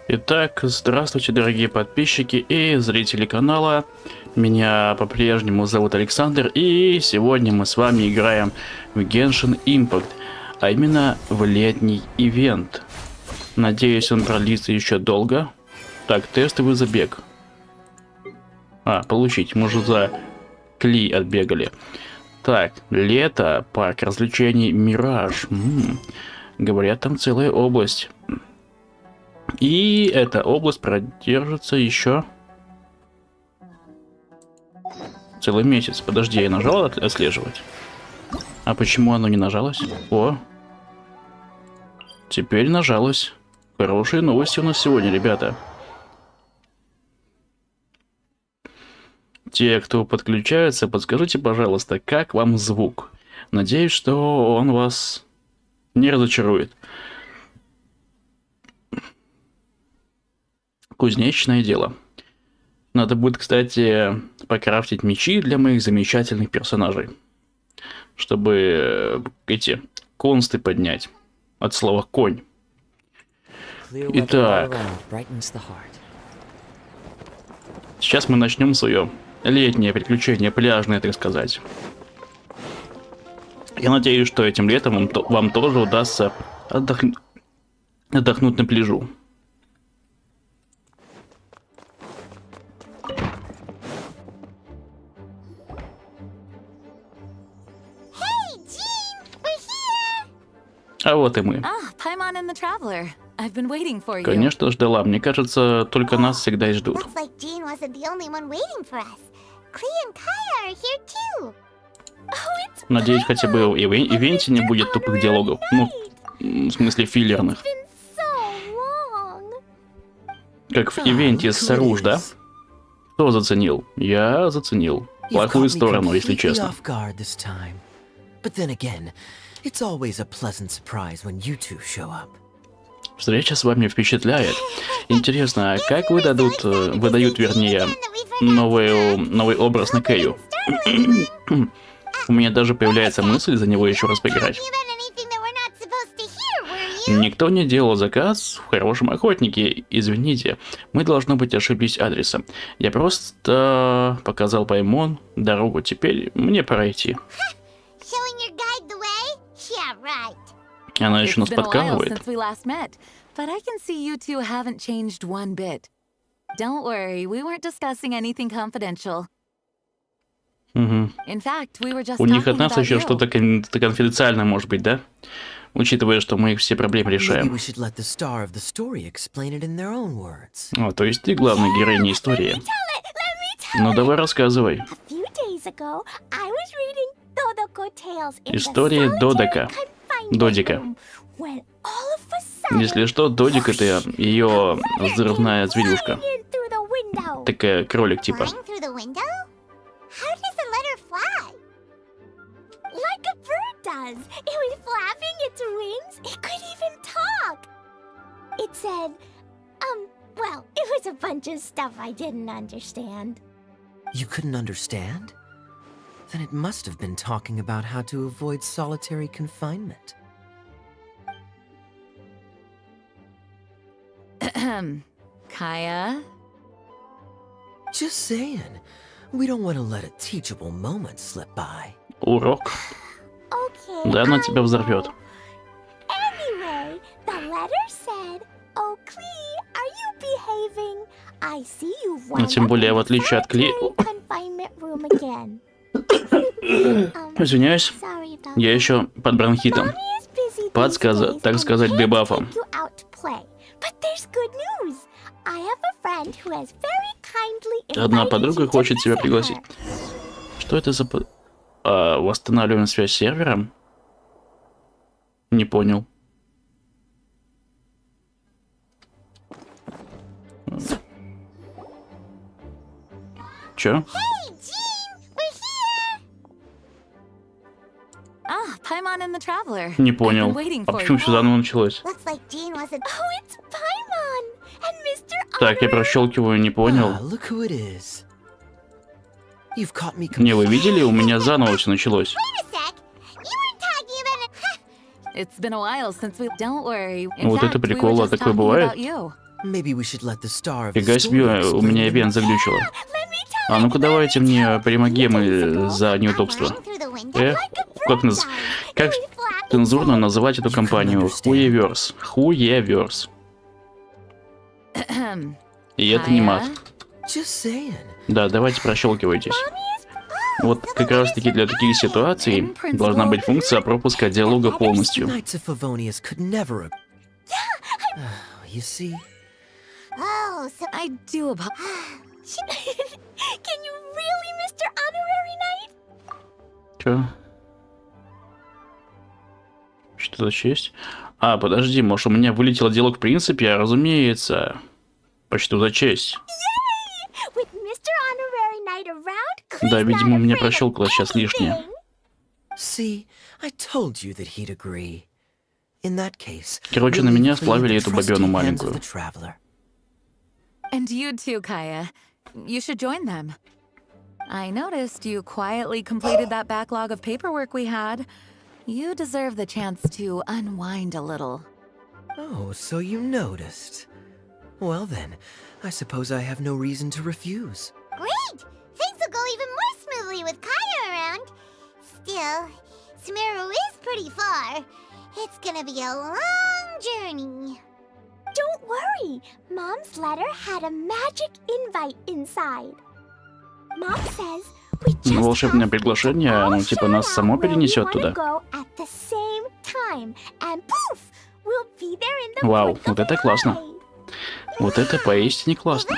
Итак, здравствуйте, дорогие подписчики и зрители канала. Меня по-прежнему зовут Александр, и сегодня мы с вами играем в Genshin Impact, а именно в летний ивент. Надеюсь, он продлится еще долго. Так, тестовый забег. Получить, мы уже за Кли отбегали. Так, лето, парк развлечений Мираж. Говорят, там целая область. И эта область продержится еще целый месяц. Подожди, я нажал отслеживать? А почему оно не нажалось? О! Теперь нажалось. Хорошие новости у нас сегодня, ребята. Те, кто подключается, подскажите, пожалуйста, как вам звук? Надеюсь, что он вас не разочарует. Кузнечное дело. Надо будет, кстати, покрафтить мечи для моих замечательных персонажей. Чтобы эти консты поднять. От слова конь. Итак. Сейчас мы начнем свое летнее приключение, пляжное, так сказать. Я надеюсь, что этим летом вам тоже удастся отдохнуть на пляжу. А вот и мы. Конечно, ждала. Мне кажется, только нас всегда и ждут. Надеюсь, хотя бы в ивенте не будет тупых диалогов. Ну, в смысле филлерных. Как в ивенте с Саруж, да? Кто заценил? Я заценил. Плохую сторону, если честно. Встреча с вами впечатляет. Интересно, а как выдают, вернее, новый образ на Кэю? У меня даже появляется мысль за него еще раз поиграть. Никто не делал заказ в хорошем охотнике. Извините, мы, должно быть, ошиблись адресом. Я просто показал Паймон дорогу. Теперь мне пора идти. Она еще нас подкалывает. Угу. У них от нас еще что-то конфиденциальное может быть, да? Учитывая, что мы их все проблемы решаем. То есть ты главная героиня истории. Ну давай рассказывай. История Додика. Если что, Додик — это ее взрывная зверюшка. Такая кролик типа. You couldn't understand? Then it must have been talking about how to avoid solitary confinement. Kaya? Just saying. We don't want to let a teachable moment slip by. Урок. Да, она тебя взорвет. Anyway, the letter said, "Oh, Klee, are you behaving? I see you've wound Тем более, в отличие от Кли... Извиняюсь, я еще под бронхитом. Под, так сказать, дебафом. Одна подруга хочет тебя пригласить. Что это за... восстанавливаем связь с сервером? Не понял. Чё? Не понял. А почему все заново началось? Так, я прощелкиваю, не понял. Не, вы видели? У меня заново все началось. Вот это прикол, а такое бывает? Фига себе, у меня ивент заглючило. А ну-ка давайте мне примагемы за неудобство. Как цензурно называть эту компанию? Хуеверс. Хуеверс. И это не мат. Да, давайте прощелкивайтесь. Вот как раз таки для таких ситуаций должна быть функция пропуска диалога полностью. Oh, so I do about. Can you really, Mr. Honorary Knight? Чё? Что-то есть? А, подожди, может у меня вылетел диалог в принципе, а разумеется. Почту за честь. With Mr. Honorary Knight around, Да, видимо, у меня прощелкалось сейчас лишнее. Короче, на меня сплавили эту бабёну маленькую. And you too, Kaya. You should join them. I noticed you quietly completed that backlog of paperwork we had. You deserve the chance to unwind a little. Oh, so you noticed. Well then, I suppose I have no reason to refuse. Great! Things will go even more smoothly with Kaya around. Still, Sumeru is pretty far. It's gonna be a long journey. Don't worry, Mom's letter had a magic invite inside. Mom says we just Волшебное приглашение, оно типа нас само перенесет туда. Вау, вот это классно. Вот это поистине классно.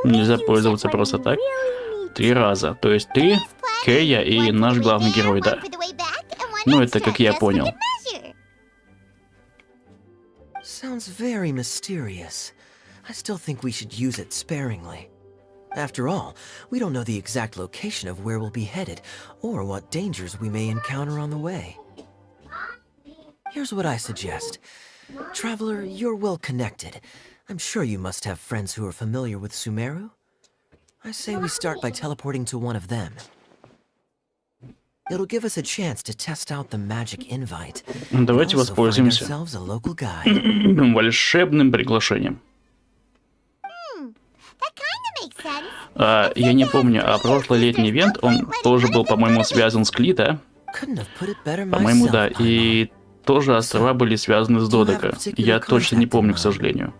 Нельзя пользоваться просто так. 3 раза. То есть ты, Кэя и наш главный герой, да. Ну, это как я понял. Sounds very mysterious. I still think we should use it sparingly. After all, we don't know the exact location of where we'll be headed, or what dangers we may encounter on the way. Here's what I suggest. Traveler, you're well connected. I'm sure you must have friends who are familiar with Sumeru. I say we start by teleporting to one of them. It'll give us a chance to test out the magic invite. Давайте воспользуемся волшебным приглашением. Я не помню, а прошлый летний ивент, он тоже был, по-моему, связан с Клита. По-моему, да, и тоже острова были связаны с Додека. Я точно не помню, к сожалению.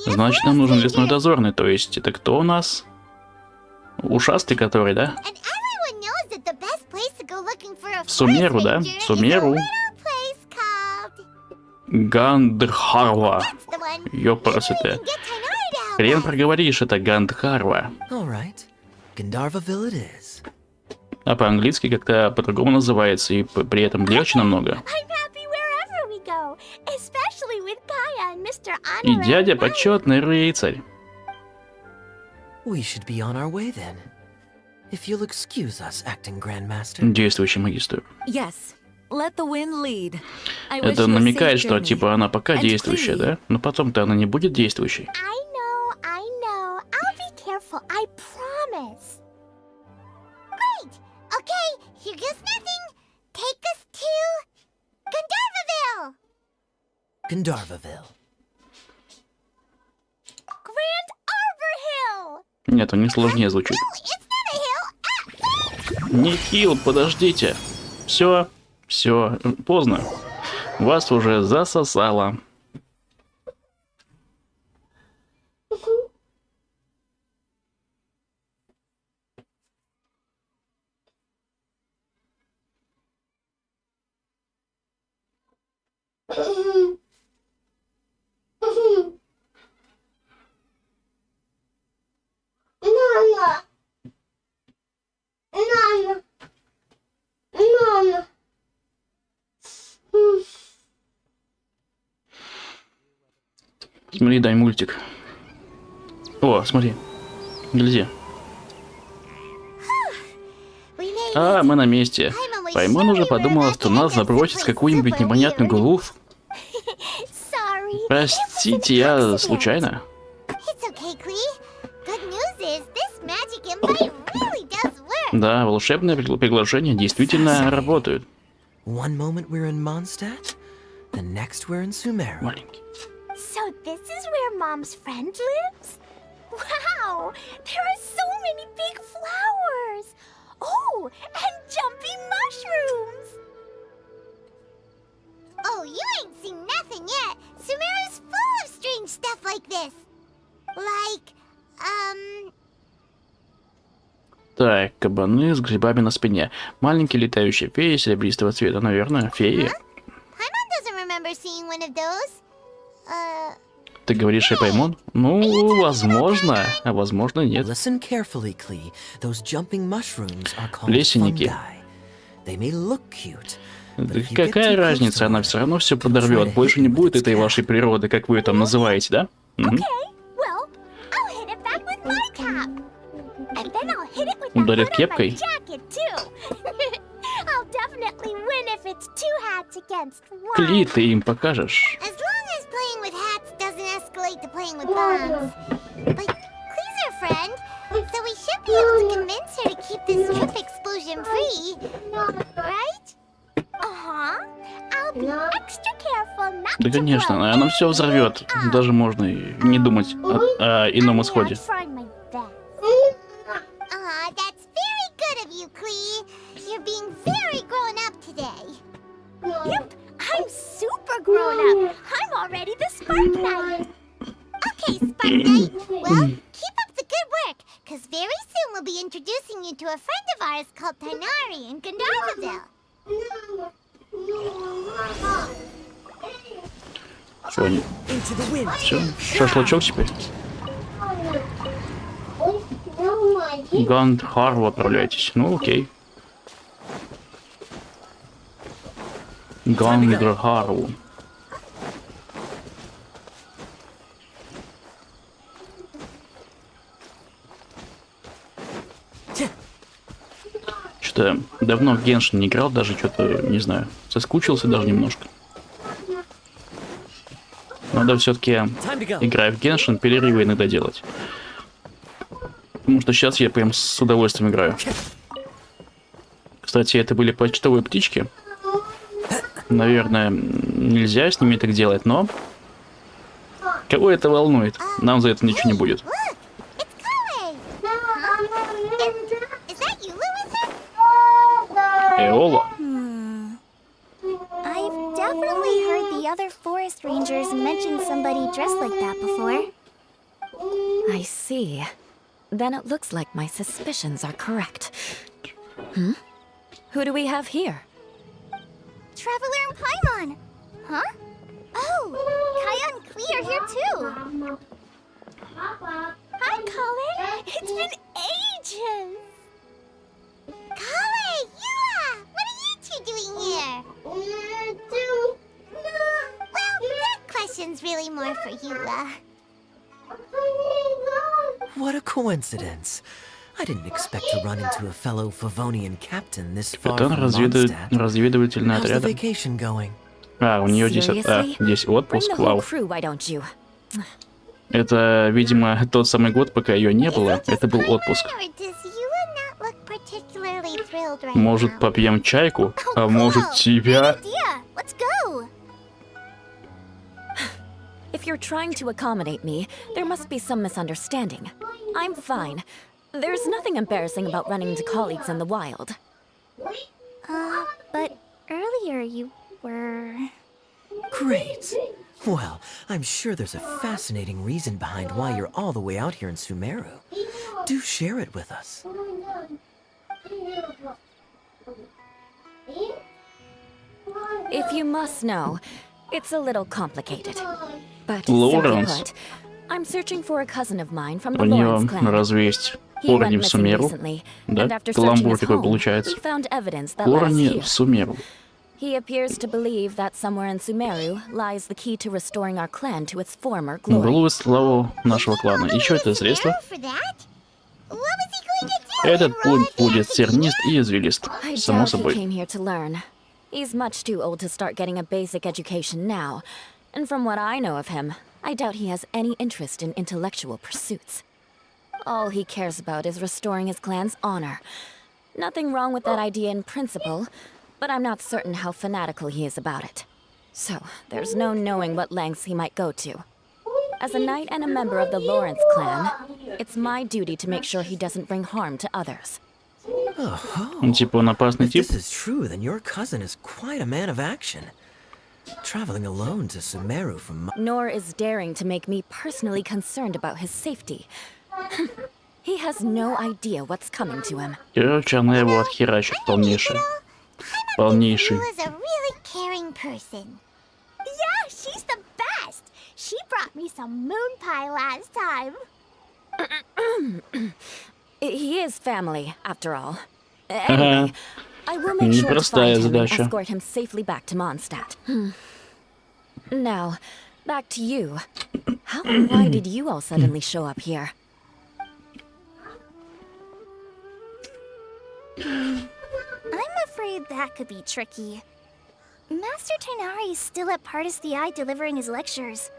Значит, нам нужен лесной дозорный, то есть это кто у нас? Ушастый который, да? Сумеру, да? Сумеру. Гандхарва. Ёпарасоте. Хрен проговоришь, это Гандхарва. А по-английски как-то по-другому называется, и при этом легче намного. И дядя почетный рыцарь. Действующий магистр. Это намекает, что типа она пока действующая, да? Но потом-то она не будет действующей. Нет, он не сложнее звучит. Не хил, подождите. Все, поздно. Вас уже засосало. Смотри, дай мультик. О, смотри. Гляди. А, мы на месте. Паймон уже подумала, что нас забросит в какую-нибудь непонятную глушь. Простите, я случайно. Да, волшебные приглашения действительно работают. One moment we're in Mondstadt, the next we're in Sumeru. Маленький. So this is where Mom's friend lives? Wow! There are so many big flowers! Oh, and jumpy mushrooms! Oh, you ain't seen nothing yet! Sumeru's full of strange stuff like this! Like, Так, кабаны с грибами на спине. Маленькие летающие феи серебристого цвета, наверное, феи. Paimon doesn't remember seeing one of those. Ты говоришь Паймон? Ну, возможно, а возможно нет. Listen carefully, Klee. Those jumping mushrooms are called Плесенники. fungi. They may look cute. Да какая разница, она все равно все подорвет. Больше не будет этой вашей природы, как вы ее там называете, да? Мгм. Well, I'll hit it back with my cap. And then I'll hit it with the Ударит hood on my кепкой? jacket, too. I'll definitely win if it's two hats against one. Кли, ты им покажешь. As long as playing with hats doesn't escalate to playing with bombs. But Klee's our friend, so we should be able to convince her to keep this trip explosion free. Right? Uh-huh. I'll be extra careful not Да, to конечно, blow она все взорвет. everything up. Даже можно и не думать о ином исходе. I'm trying my best. That's very good of you, Klee. You're being very grown up today. Yep, I'm super grown up. I'm already the Spark Knight. Okay, Spark Knight. Well, keep up the good work, because very soon we'll be introducing you to a friend of ours called Tainari in Gandharvaville. Что они? Into the wind. Все, шашлычок теперь. Гандхарву отправляйтесь. Ну, окей. Гандхарву. Что-то давно в Геншин не играл, даже что-то, не знаю, соскучился даже немножко. Надо все-таки, Time to go. играя в Геншин, перерывы иногда делать. Потому что сейчас я прям с удовольствием играю. Кстати, это были почтовые птички. Наверное, нельзя с ними так делать, но... Кого это волнует? Нам за это ничего не будет. Look, it's Kale. Is that you, Lewis? Эола. I've definitely heard the other forest rangers mention somebody dressed like that before. I see. Then it looks like my suspicions are correct. Who do we have here? Traveler and Paimon. Huh? Oh, Kaya and Klee are here too. Hi, Kale. It's been ages. Kale, Yula, what are you two doing here? Well, that question's really more for Yula. What a coincidence. I didn't expect to run into a fellow Favonian captain this far Капитан from Mondstadt. разведывательный How's the отряд. vacation going? А, у нее здесь, Seriously? здесь Bring отпуск, the whole вау. crew, why don't you? Это, видимо, тот самый год, пока ее не было. Это был отпуск. Or does Yula not look particularly thrilled right Может, now? попьем чайку? Oh, А может, cool. тебя? Good idea. Let's go. If you're trying to accommodate me, there must be some misunderstanding. I'm fine. There's nothing embarrassing about running into colleagues in the wild. But earlier you were... Great. Well, I'm sure there's a fascinating reason behind why you're all the way out here in Sumeru. Do share it with us. If you must know, it's a little complicated. But Lawrence. simply put, I'm searching for a cousin of mine from the У Lawrence нее clan. разве есть He went корни в missing Сумеру? recently, Да? and after searching Каламбур his такой home, получается. we found evidence that led us Корни here. в Сумеру. He appears to believe that somewhere in Sumeru lies the key to restoring our clan to its former glory. Голову славу нашего клана. Еще это средство. For that? What was he going to do? Этот путь Enroll at the будет тернист и извилист. I Само doubt he собой. came here to learn. He's much too old to start getting a basic education now. And from what I know of him, I doubt he has any interest in intellectual pursuits. All he cares about is restoring his clan's honor. Nothing wrong with that idea in principle, but I'm not certain how fanatical he is about it. So, there's no knowing what lengths he might go to. As a knight and a member of the Lawrence clan, it's my duty to make sure he doesn't bring harm to others. Oh, Типа он опасный if тип. this is true, then your cousin is quite a man of action. Traveling alone to Sumeru from... Nor is daring to make me personally concerned about his safety. He has no idea what's coming to him. Короче, она его отхерачит полнейший. Полнейший. Who is a really caring person. Yeah, she's the best. She brought me some moon pie last time. He is family, after all. Anyway, I will make sure to Непростая find him and задача. escort him safely back to Mondstadt. Now, back to you. How and why did you all suddenly show up here? I'm afraid that could be tricky. Master Tighnari is still at Pardis the Eye delivering his lectures.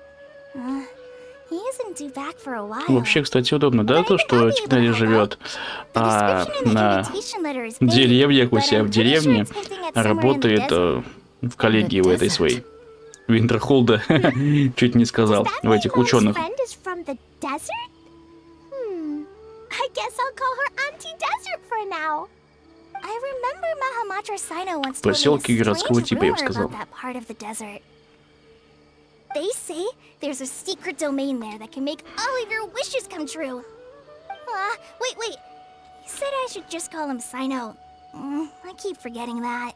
He isn't due back for a while. Вообще, кстати, удобно, да, то, что Тигнари живет на деревьях, у себя в деревне, а работает в коллегии в этой своей. Винтерхолда, чуть не сказал, в этих ученых. I guess I'll call her Auntie Desert for now. I remember Mahamatra Sino once told me a Поселки городского strange типа, я бы rumor сказал. about that part of the desert. They say there's a secret domain there that can make all of your wishes come true. Wait. He said I should just call him Sino. I keep forgetting that.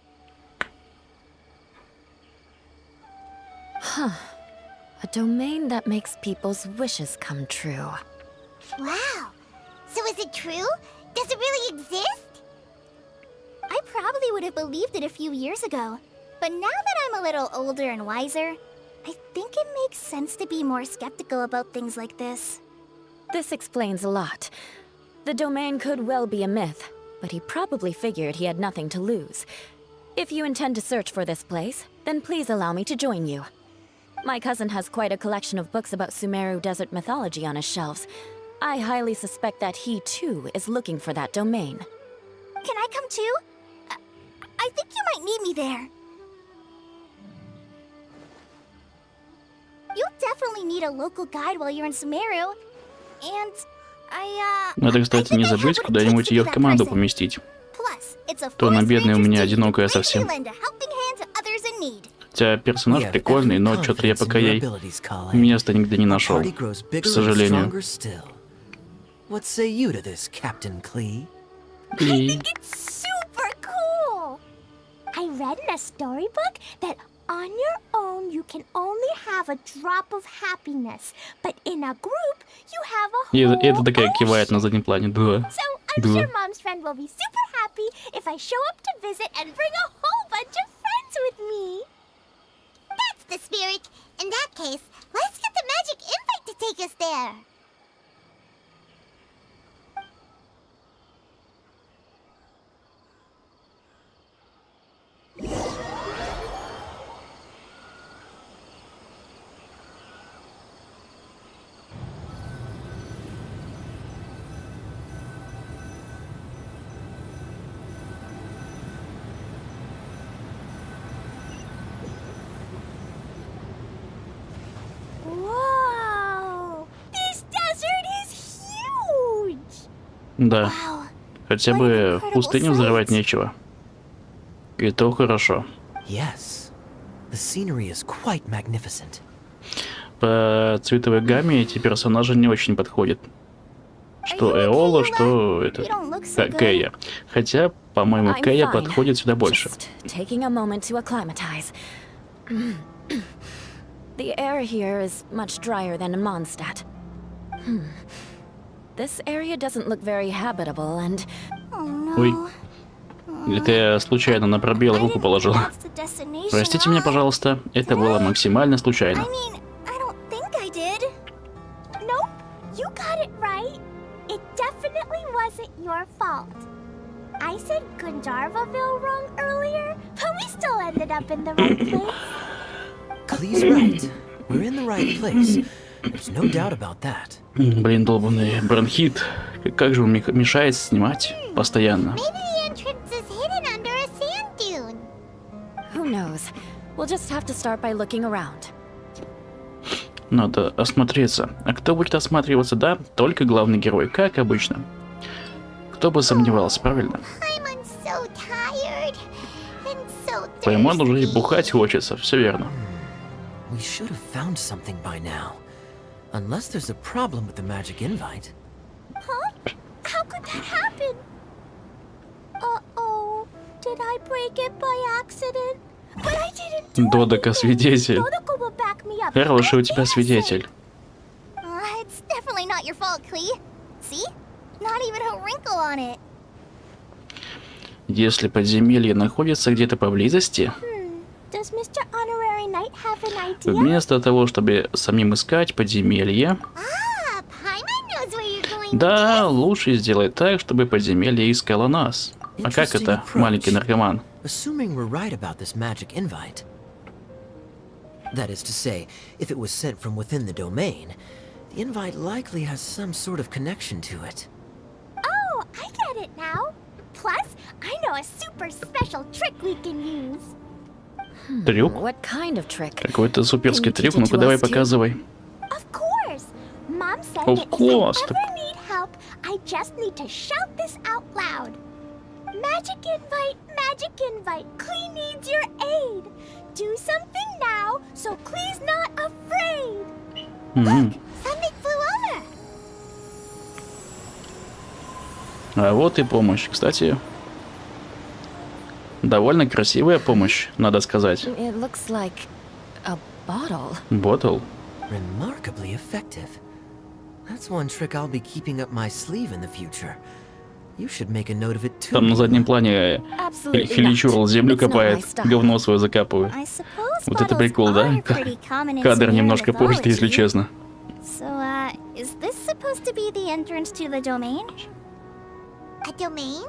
A domain that makes people's wishes come true. Wow. So is it true? Does it really exist? I probably would have believed it a few years ago. But now that I'm a little older and wiser, I think it makes sense to be more skeptical about things like this. This explains a lot. The domain could well be a myth, but he probably figured he had nothing to lose. If you intend to search for this place, then please allow me to join you. My cousin has quite a collection of books about Sumeru desert mythology on his shelves. I highly suspect that he, too, is looking for that domain. Can I come too? I think you might need me there. You'll definitely need a local guide while you're in Sumeru. And Надо, кстати, не забыть куда-нибудь ее в команду поместить. То она бедная у меня, одинокая совсем. Хотя персонаж прикольный, но что-то я пока ей места нигде не нашел, к сожалению. What say you to this, Captain Klee? И... It's super cool! I read in a storybook that on your own you can only have a drop of happiness, but in a group you have a И whole это такая кивает ocean. на заднем плане, да. So I'm sure Mom's friend will be super happy if I show up to visit and bring a whole bunch of friends with me. That's the spirit. In that case, let's get the magic invite to take us there. Whoa! This desert is huge! Да, Wow. хотя бы в пустыне взрывать нечего. И то хорошо. Yes. The scenery is quite magnificent. По цветовой гамме эти персонажи не очень подходят. Что Эола, что это... Кэя. Хотя, по-моему, I'm Кэя fine. подходит сюда больше. Just taking a moment to acclimatize. The air here is much drier than in Mondstadt. This area doesn't look very habitable, and Oh no. Ой. Это я случайно на пробел руку положил. Простите меня, пожалуйста, это было максимально случайно. I mean, I don't think I did. Nope, you got it right. It definitely wasn't your fault. I said Gundarvaville wrong earlier, but we still ended up in the right place. Klee's right. We're in the right place. There's no doubt about that. Блин, долбанный бронхит. Как же он мешает снимать постоянно. Maybe the Who knows? We'll just have to start by looking around. Надо осмотреться. А кто будет осматриваться, да? Только главный герой, как обычно. Кто бы сомневался, правильно? I'm so tired and so Пойман уже и thirsty. бухать хочется, все верно. We should have found something by now. Unless there's a problem with the magic invite. How could that happen? Uh-oh. Did I break it by accident? But I didn't do Додока anything. свидетель. Dodoko will back me up. Хороший у I'm тебя innocent. свидетель. It's definitely not your fault, Klee. See? Not even a wrinkle on it. Если подземелье находится где-то поблизости, Does Mr. Honorary Knight have an idea? вместо того, чтобы самим искать подземелье, Paimon knows where you're going. да, лучше сделать так, чтобы подземелье искало нас. А как это, маленький наркоман? Assuming we're right about this magic invite. That is to say, if it was sent from within the domain, the invite likely has some sort of connection to it. Oh, I get it now. Plus, I know a super special trick we can use. Трюк? What kind of trick? Какой-то суперский трюк, ну-ка давай показывай. Of course. Mom said Of that course. if I ever need help, I just need to shout this out loud. Magic invite, Klee needs your aid. Do something now, so Klee's not afraid. М. Something flew over. А вот и помощь. Кстати, довольно красивая помощь, надо сказать. It looks like a bottle. Ботл. Remarkably effective. That's one trick I'll be keeping up my sleeve in the future. You should make a note of it too. Там на заднем плане Absolutely Хиличурл not. землю It's not my копает, style. говно свое закапывает. I suppose Вот это bottles прикол, да? are pretty common in Кадр Sumerian немножко портит, если mythology. честно. So, is this supposed to be the entrance to the domain? A domain?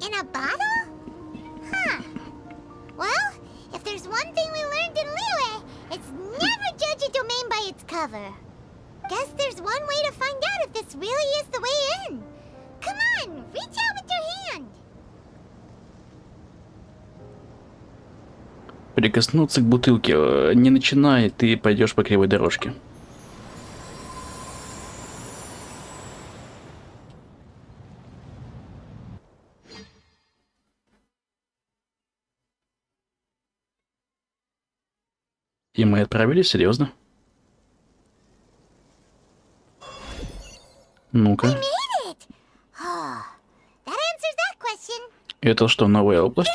In a bottle? Huh. Well, if there's one thing we learned in Liyue, it's never judge a domain by its cover. Guess there's one way to find out if this really is the way in. Come on, reach out with your hand. Прикоснуться к бутылке. Не начинай, ты пойдешь по кривой дорожке. И мы отправились, серьезно? Ну-ка. Made it! Oh, that answers that question. Это что, новая область?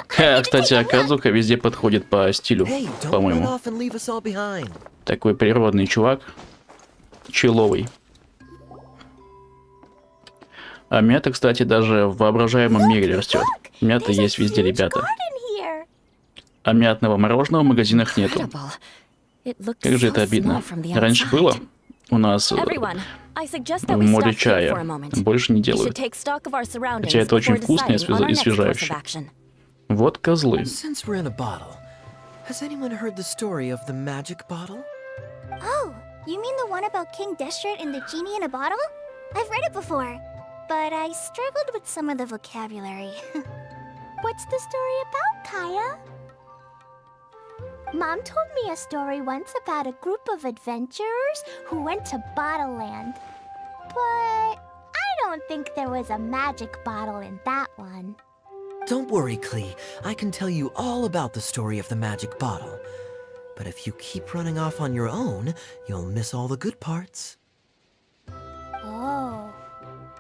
Кстати, Аказука везде подходит по стилю, Hey, don't run по-моему. off and leave us all behind. Такой природный чувак. Человый. А мята, кстати, даже в воображаемом мире растет. Мята есть везде, ребята. Garden here. А мятного мороженого в магазинах нету. Incredible. It looks Как же so это обидно. small from the Раньше outside. было. У нас Everyone, I suggest в that we море stop here for a чая. moment. Больше не We should делают. take stock of our surroundings Хотя это очень before вкусно и deciding on our next course of освежающе. action. Вот козлы. Since we're in a bottle, has anyone heard the story of the magic bottle? Oh, you mean the one about King Destret and the genie in a bottle? I've read it before, but I struggled with some of the vocabulary. What's the story about, Kaya? Mom told me a story once about a group of adventurers who went to Bottle Land. But I don't think there was a magic bottle in that one. Don't worry, Klee. I can tell you all about the story of the magic bottle. But if you keep running off on your own, you'll miss all the good parts. Oh.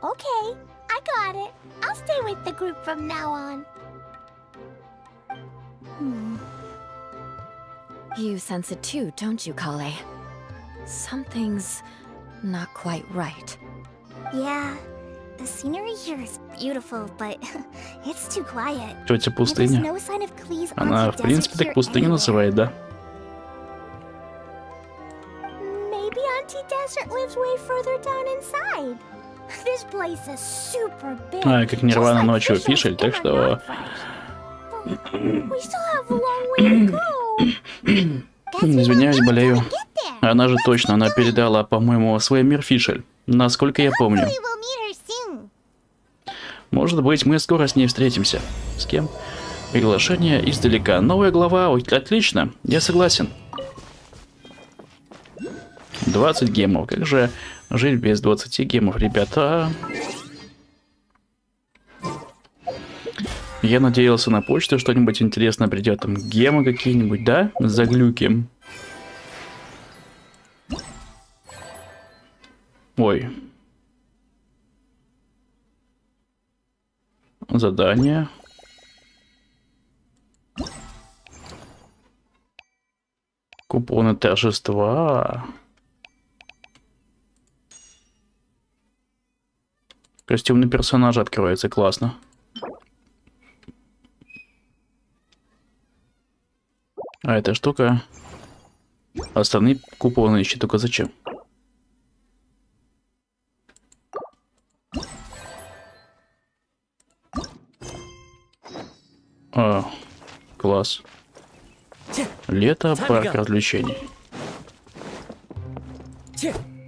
Okay, I got it. I'll stay with the group from now on. You sense it too, don't you, Kale? Something's not quite right. Yeah, the scenery here is beautiful, but it's too quiet. Тетя There's пустыня. no sign of Klee's Она, Auntie в принципе, Desert так here пустыню anywhere. называет, да? Maybe Auntie Desert lives way further down inside. This place is super big. А, как Нирвана just like ночью Fisher's Фишель, так in что... our Nightflight. We still have a long way to go. Guess we Извиняюсь, won't болею. ever get there. Она же точно, она передала, по-моему, свой мир Фишель. Насколько я помню. Hopefully we'll meet her soon. Может быть, мы скоро с ней встретимся. С кем? Приглашение издалека. Новая глава. Ой, отлично. Я согласен. 20 гемов. Как же жить без 20 гемов, ребята? Я надеялся на почту что-нибудь интересное придет. Там гемы какие-нибудь, да? Заглюки. Ой. Задание. Купоны торжества. Костюмный персонаж открывается, классно. А эта штука... Остальные купоны еще только зачем? А, класс. Лето, парк развлечений.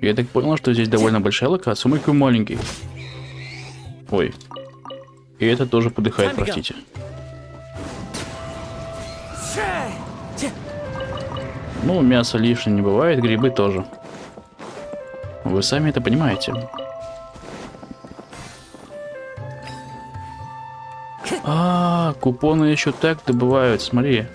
Я так понял, что здесь довольно большая локация. Мой какой маленький. Ой. И это тоже подыхает, простите. Ну, мясо лишнее не бывает, грибы тоже. Вы сами это понимаете. А, купоны еще так добывают, смотри.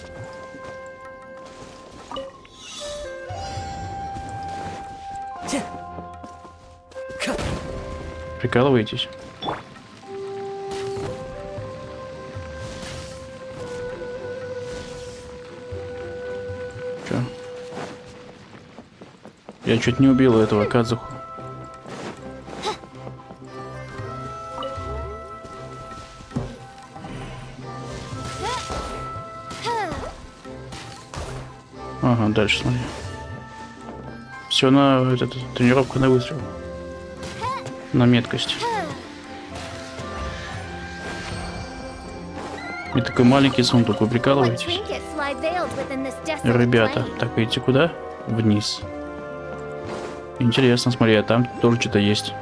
Прикалываетесь? Чё? Я чуть не убил этого Кадзуху. Ага, дальше смотри. Все на тренировку на выстрел. На меткость. И такой маленький сундук, вы прикалываетесь? Ребята, так идти куда? Вниз. Интересно, смотри, а там тоже что-то есть.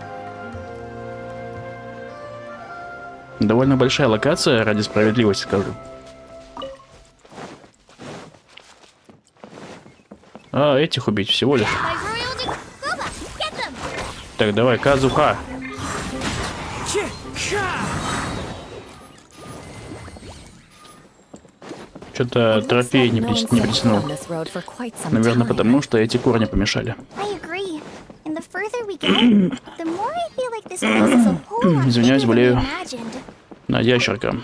Довольно большая локация, ради справедливости скажу. А, этих убить всего лишь. Так, давай, Казуха. Что-то трофей не притянул. Наверное, потому что эти корни помешали. Извиняюсь, болею. На ящерка.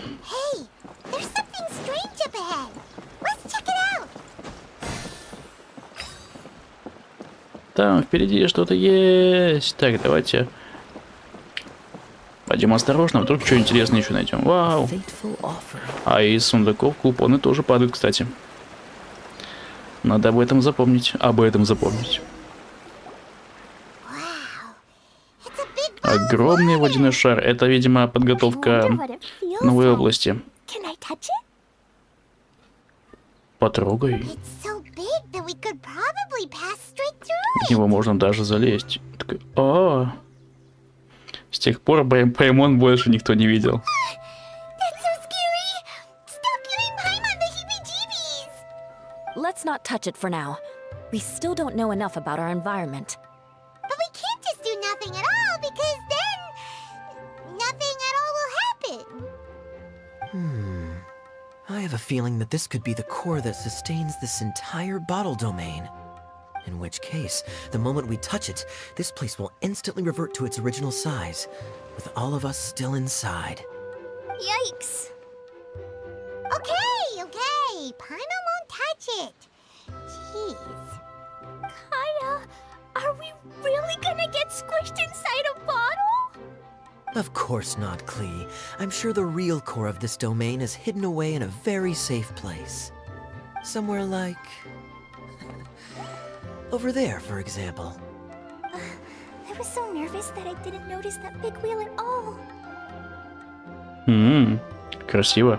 Там впереди что-то есть. Так, давайте пойдем осторожно, вдруг что интересное еще найдем. Вау. А из сундуков купоны тоже падают, кстати. Надо об этом запомнить. Огромный водяной шар. Это, видимо, подготовка новой области. Потрогай. В него можно даже залезть. А, с тех пор Паймон больше никто не видел. Let's not touch it for now. We still don't know enough about our environment. But we can't just do nothing at all, because then nothing at all will happen. I have a feeling that this could be the core that sustains this entire bottle domain. In which case, the moment we touch it, this place will instantly revert to its original size, with all of us still inside. Yikes. Okay. Paimon won't touch it. Jeez. Kaya, are we really gonna get squished inside a bottle? Of course not, Klee. I'm sure the real core of this domain is hidden away in a very safe place. Somewhere like... over there, for example. I was so nervous that I didn't notice that big wheel at all. Красиво.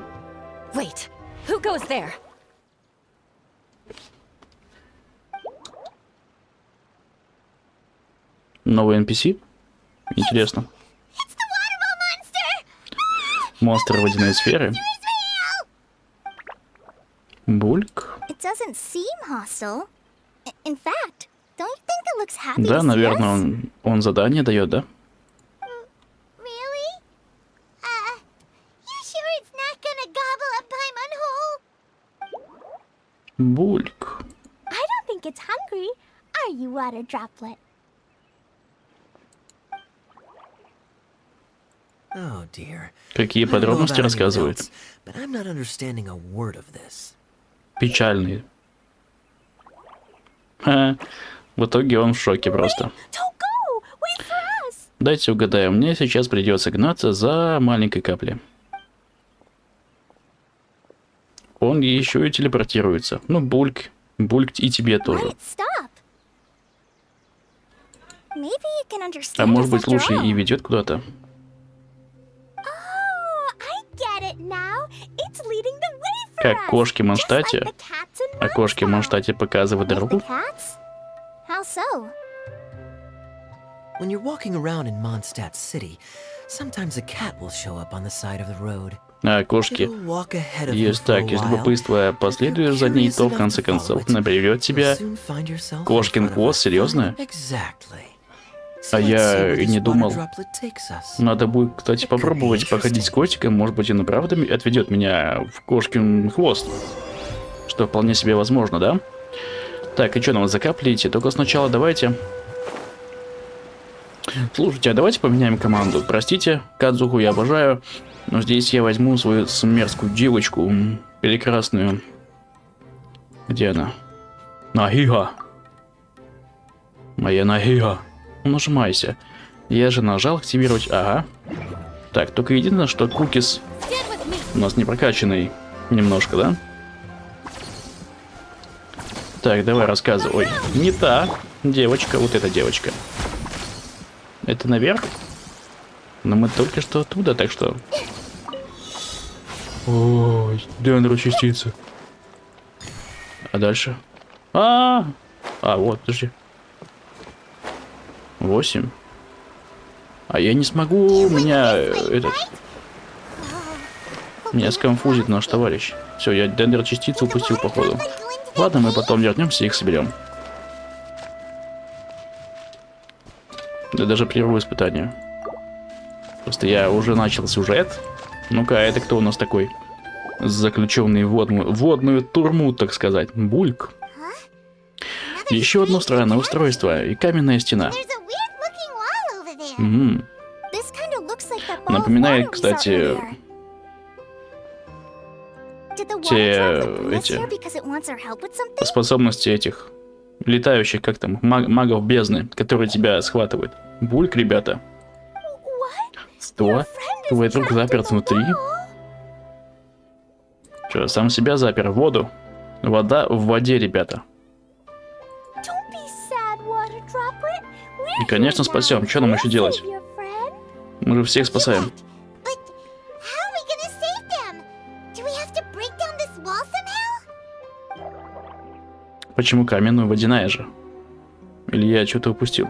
Wait, who goes there? Новый NPC? Интересно. Монстр водяной сферы? Бульк. It doesn't seem hostile. In fact, don't you think it looks happy Да, to see наверное, us? он задание дает, да? Really? You sure it's not gonna gobble up Paimon whole? Бульк. I don't think it's hungry. Are you, water droplet? Oh dear. Какие I don't know подробности about anyone рассказывает? else, but I'm not understanding a word of this. Печальный. Ха. В итоге он в шоке просто. Don't go! Wait for us! Дайте угадаю, мне сейчас придется гнаться за маленькой каплей. Он еще и телепортируется. Ну, Бульк и тебе Why тоже. it stop? Maybe you can understand А может us быть after лучше all. и ведет куда-то. Oh, I get it now. It's leading the way for Как us, кошки в just Манштате. like the cats in А кошки в Mondstadt. Манштате показывают Like дорогу. the cats? How so? When you're walking around in Mondstadt City, sometimes a cat will show up on the side of the road. А кошки It'll walk ahead of you есть for a так, из while, любопытства and if последуешь you're за ней, curious то в enough конце to концов follow it, наберет you'll тебя soon find yourself in кошкин front of хвост, a серьезно? Exactly. А So let's see я where и не this water думал. droplet takes us. Надо будет, кстати, попробовать походить с котиком, может быть, он и правда отведет меня в кошкин хвост. Что вполне себе возможно, да? Так, и что нам за капли идти? Только сначала давайте... Слушайте, а давайте поменяем команду. Простите, Кадзуху я обожаю, но здесь я возьму свою мерзкую девочку, прекрасную. Где она? Нагига. Моя Нагига. Нажимайся. Я же нажал активировать. Ага. Так, только единственное, что кукис у нас не прокачанный немножко, да? Так, давай рассказывай. Ой, не та девочка, вот эта девочка. Это наверх? Но мы только что оттуда, так что... Ой, дендрочастицы. А дальше? Вот, подожди. 8. А я не смогу, меня меня сконфузит наш товарищ. Все, я дендер-частицу упустил, походу. Ладно, мы потом вернемся и их соберем. Да даже прерву испытание. Просто я уже начал сюжет. Ну-ка, это кто у нас такой? Заключенный в водную турму, так сказать. Бульк. Еще одно странное устройство и каменная стена. Мгм. Напоминает, кстати, способности этих летающих, как там, магов бездны, которые тебя схватывают. Бульк, ребята. Что? Твой друг заперт внутри? Че, сам себя запер в воду? Вода в воде, ребята. И, конечно, спасем. Что нам еще делать? Мы же всех спасаем. Почему каменную водяная же? Или я что-то упустил?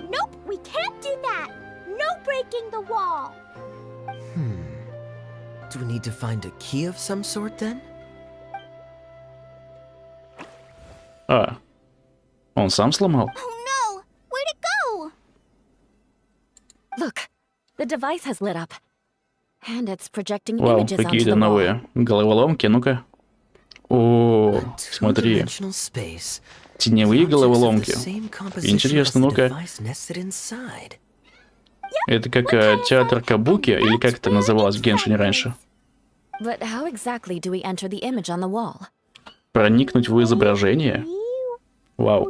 Do we need to find a key of some sort then? А, он сам сломал? Look, the device has lit up. And it's projecting Вау, images onto какие-то the wall. новые головоломки, ну-ка. О, A смотри, two-dimensional space. теневые Objects of the головоломки. same composition Интересно, as the ну-ка. device nested inside. Это как театр Кабуки, или как это называлось в Геншине раньше? But how exactly do we enter the image on the wall? Проникнуть в изображение? Вау.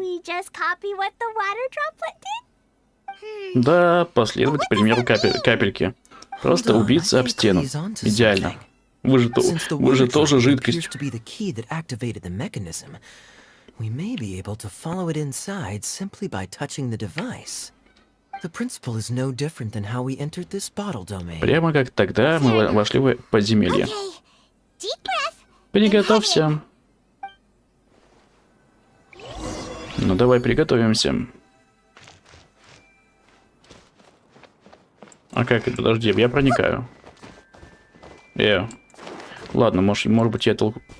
Да, последовать примеру капельки. Просто убиться об стену. Идеально. Вы же тоже жидкость. We may be able to follow it inside simply by touching the device. The principle is no different than how we entered this bottle domain. Прямо как тогда мы вошли в подземелье. Приготовься. Ну давай приготовимся. А как это? Подожди, я проникаю. Ладно, может быть я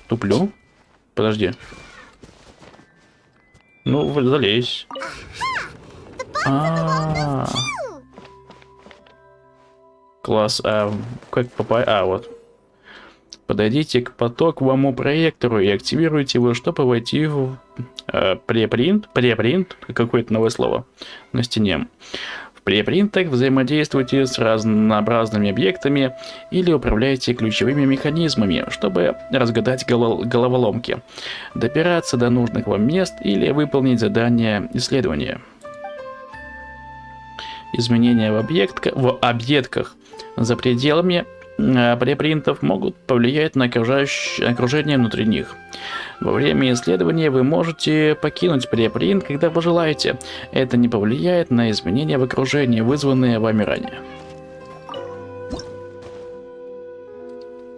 туплю? Подожди. Ну, залезь. А, класс. А как попасть? А, вот. Подойдите к потоковому проектору и активируйте его, чтобы войти в препринт, какое-то новое слово, на стене. В препринтах взаимодействуйте с разнообразными объектами или управляйте ключевыми механизмами, чтобы разгадать головоломки, добираться до нужных вам мест или выполнить задания исследования. Изменения в объектках за пределами препринтов могут повлиять на окружение внутри них. Во время исследования вы можете покинуть препринт, когда пожелаете. Это не повлияет на изменения в окружении, вызванные вами ранее.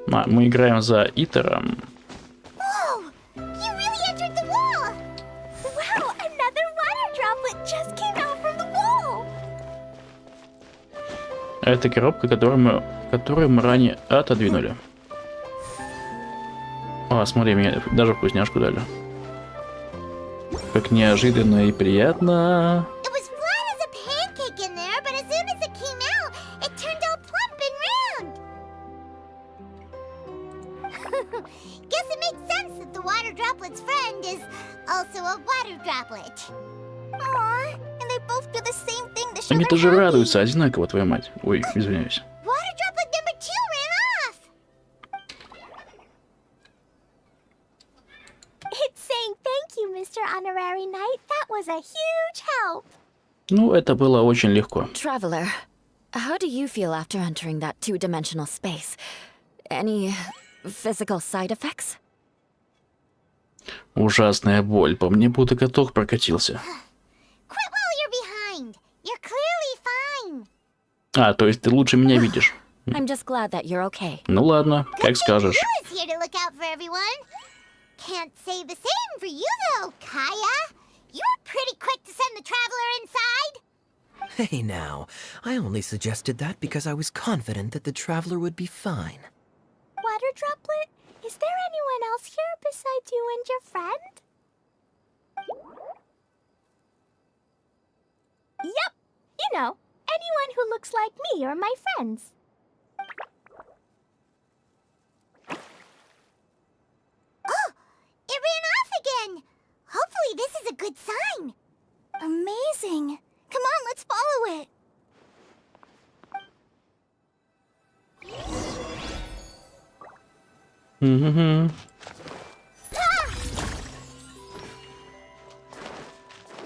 Мы играем за Итером. Whoa! You really entered the wall! Wow, another water droplet just came out from the wall! Это коробка, которую мы ранее отодвинули. О, смотри, мне даже вкусняшку дали. Как неожиданно и приятно. It was flat as a pancake in there, but as soon as it came out, it turned all plump and round. Guess it makes sense that the water droplet's friend is also a water droplet. Aww, and they both do the same thing to show Они they're тоже happy. радуются, одинаково, твою мать. Ой, извиняюсь. Water droplet number 2 ran off. It's saying thank you, Mr. Honorary Knight. That was a huge help. Ну, это было очень легко. Traveler, how do you feel after entering that two-dimensional space? Any physical side effects? Ужасная боль. По мне будто каток прокатился. Quit while you're behind. You're clearly fine. А, то есть ты лучше меня видишь. I'm just glad that you're okay. Ну ладно, как Good thing скажешь. you is here to look out for everyone. Can't say the same for you though, Kaya. You were pretty quick to send the traveler inside. Hey now, I only suggested that because I was confident that the traveler would be fine. Water droplet, is there anyone else here besides you and your friend? Yep, you know, anyone who looks like me or my friends. Oh, it ran off again. Hopefully this is a good sign. Amazing. Come on, let's follow it. Мгм.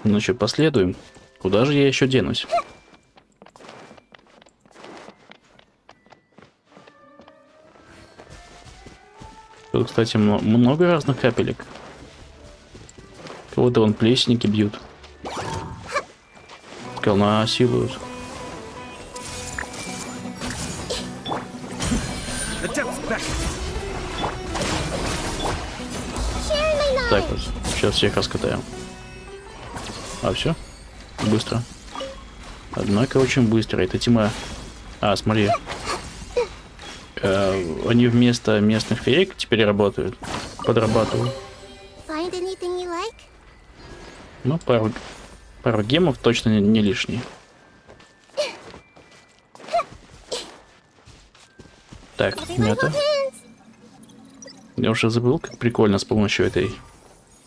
Ну что, последуем? Куда же я еще денусь? Тут, кстати, много разных капелек. Кого-то вон плесники бьют. Насилуют. Так вот, сейчас всех раскатаем. А, все? Быстро. Однако очень быстро. Это тьма. А, смотри. Они вместо местных феек теперь работают. Подрабатывают. Find anything you like? Ну, пару гемов точно не лишние. Так, мята. Я уже забыл, как прикольно с помощью этой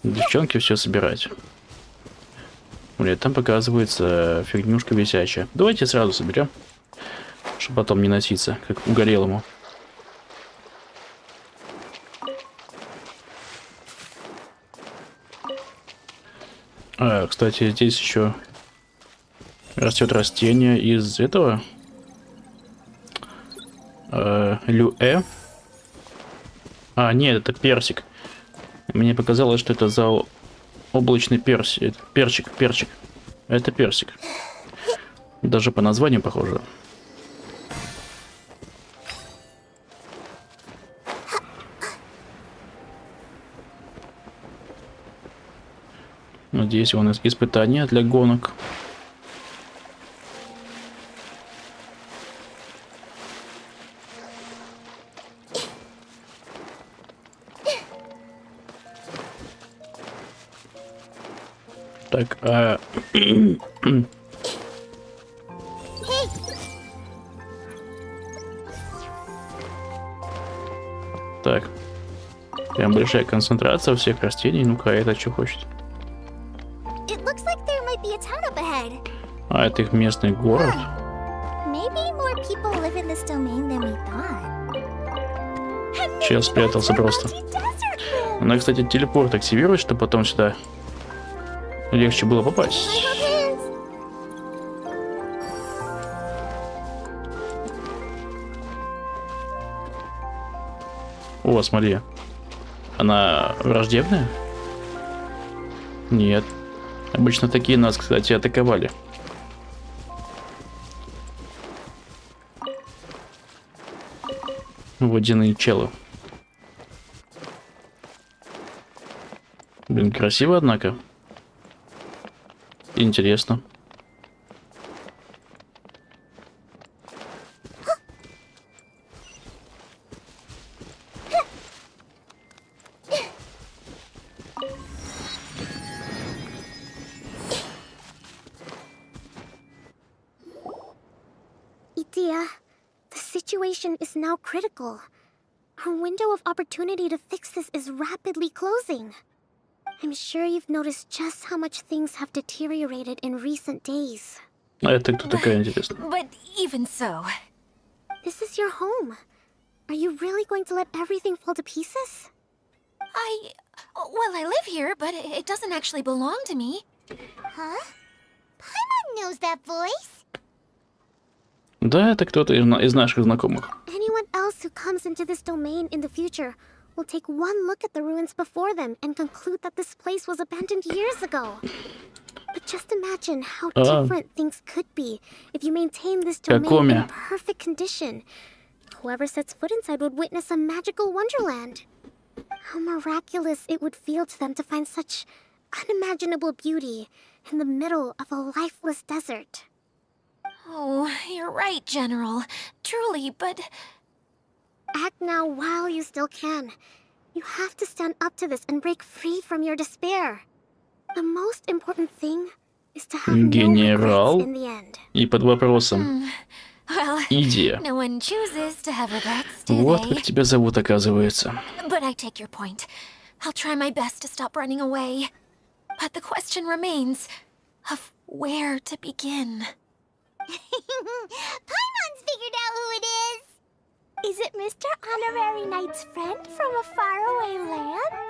девчонки все собирать. Блин, там показывается фигнюшка висячая. Давайте сразу соберем, чтобы потом не носиться, как угорелому. А, кстати, здесь еще растет растение из этого люэ. А, нет, это персик. Мне показалось, что это за облачный персик. Перчик. Это персик. Даже по названию похоже. Надеюсь, он испытание для гонок. Так, так. Прям большая концентрация всех растений. Ну-ка, это что хочет? It looks like there might be a town up ahead. А, это их местный город. Maybe more people live in this domain than we thought. Чел спрятался просто. Она, кстати, телепорт активирует, чтобы потом сюда легче было попасть. О, смотри. Она враждебная? Нет. Обычно такие нас, кстати, атаковали. Водяные челы. Блин, красиво, однако. Интересно. Idea, the situation is now critical. Our window of opportunity to fix this is rapidly closing. I'm sure you've noticed just how much things have deteriorated in recent days. А это кто такая, интересно? But even so, This is your home. Are you really going to let everything fall to pieces? well, I live here, but it doesn't actually belong to me. Huh? Paimon knows that voice. Да, это кто-то из наших знакомых. Anyone else who comes into this domain in the future will take one look at the ruins before them and conclude that this place was abandoned years ago. But just imagine how different things could be if you maintain this domain in perfect condition. Whoever sets foot inside would witness a magical wonderland. How miraculous it would feel to them to find such unimaginable beauty in the middle of a lifeless desert. Oh, you're right, General. Truly, but... Act now while you still can. You have to stand up to this and break free from your despair. The most important thing is to have no Генерал. regrets in the end. И под вопросом. Well, Идея. no one chooses to have regrets, do Вот they? как тебя зовут, оказывается. But I take your point. I'll try my best to stop running away. But the question remains of where to begin. Paimon's figured out who it is. Is it Mr. Honorary Knight's friend from a faraway land?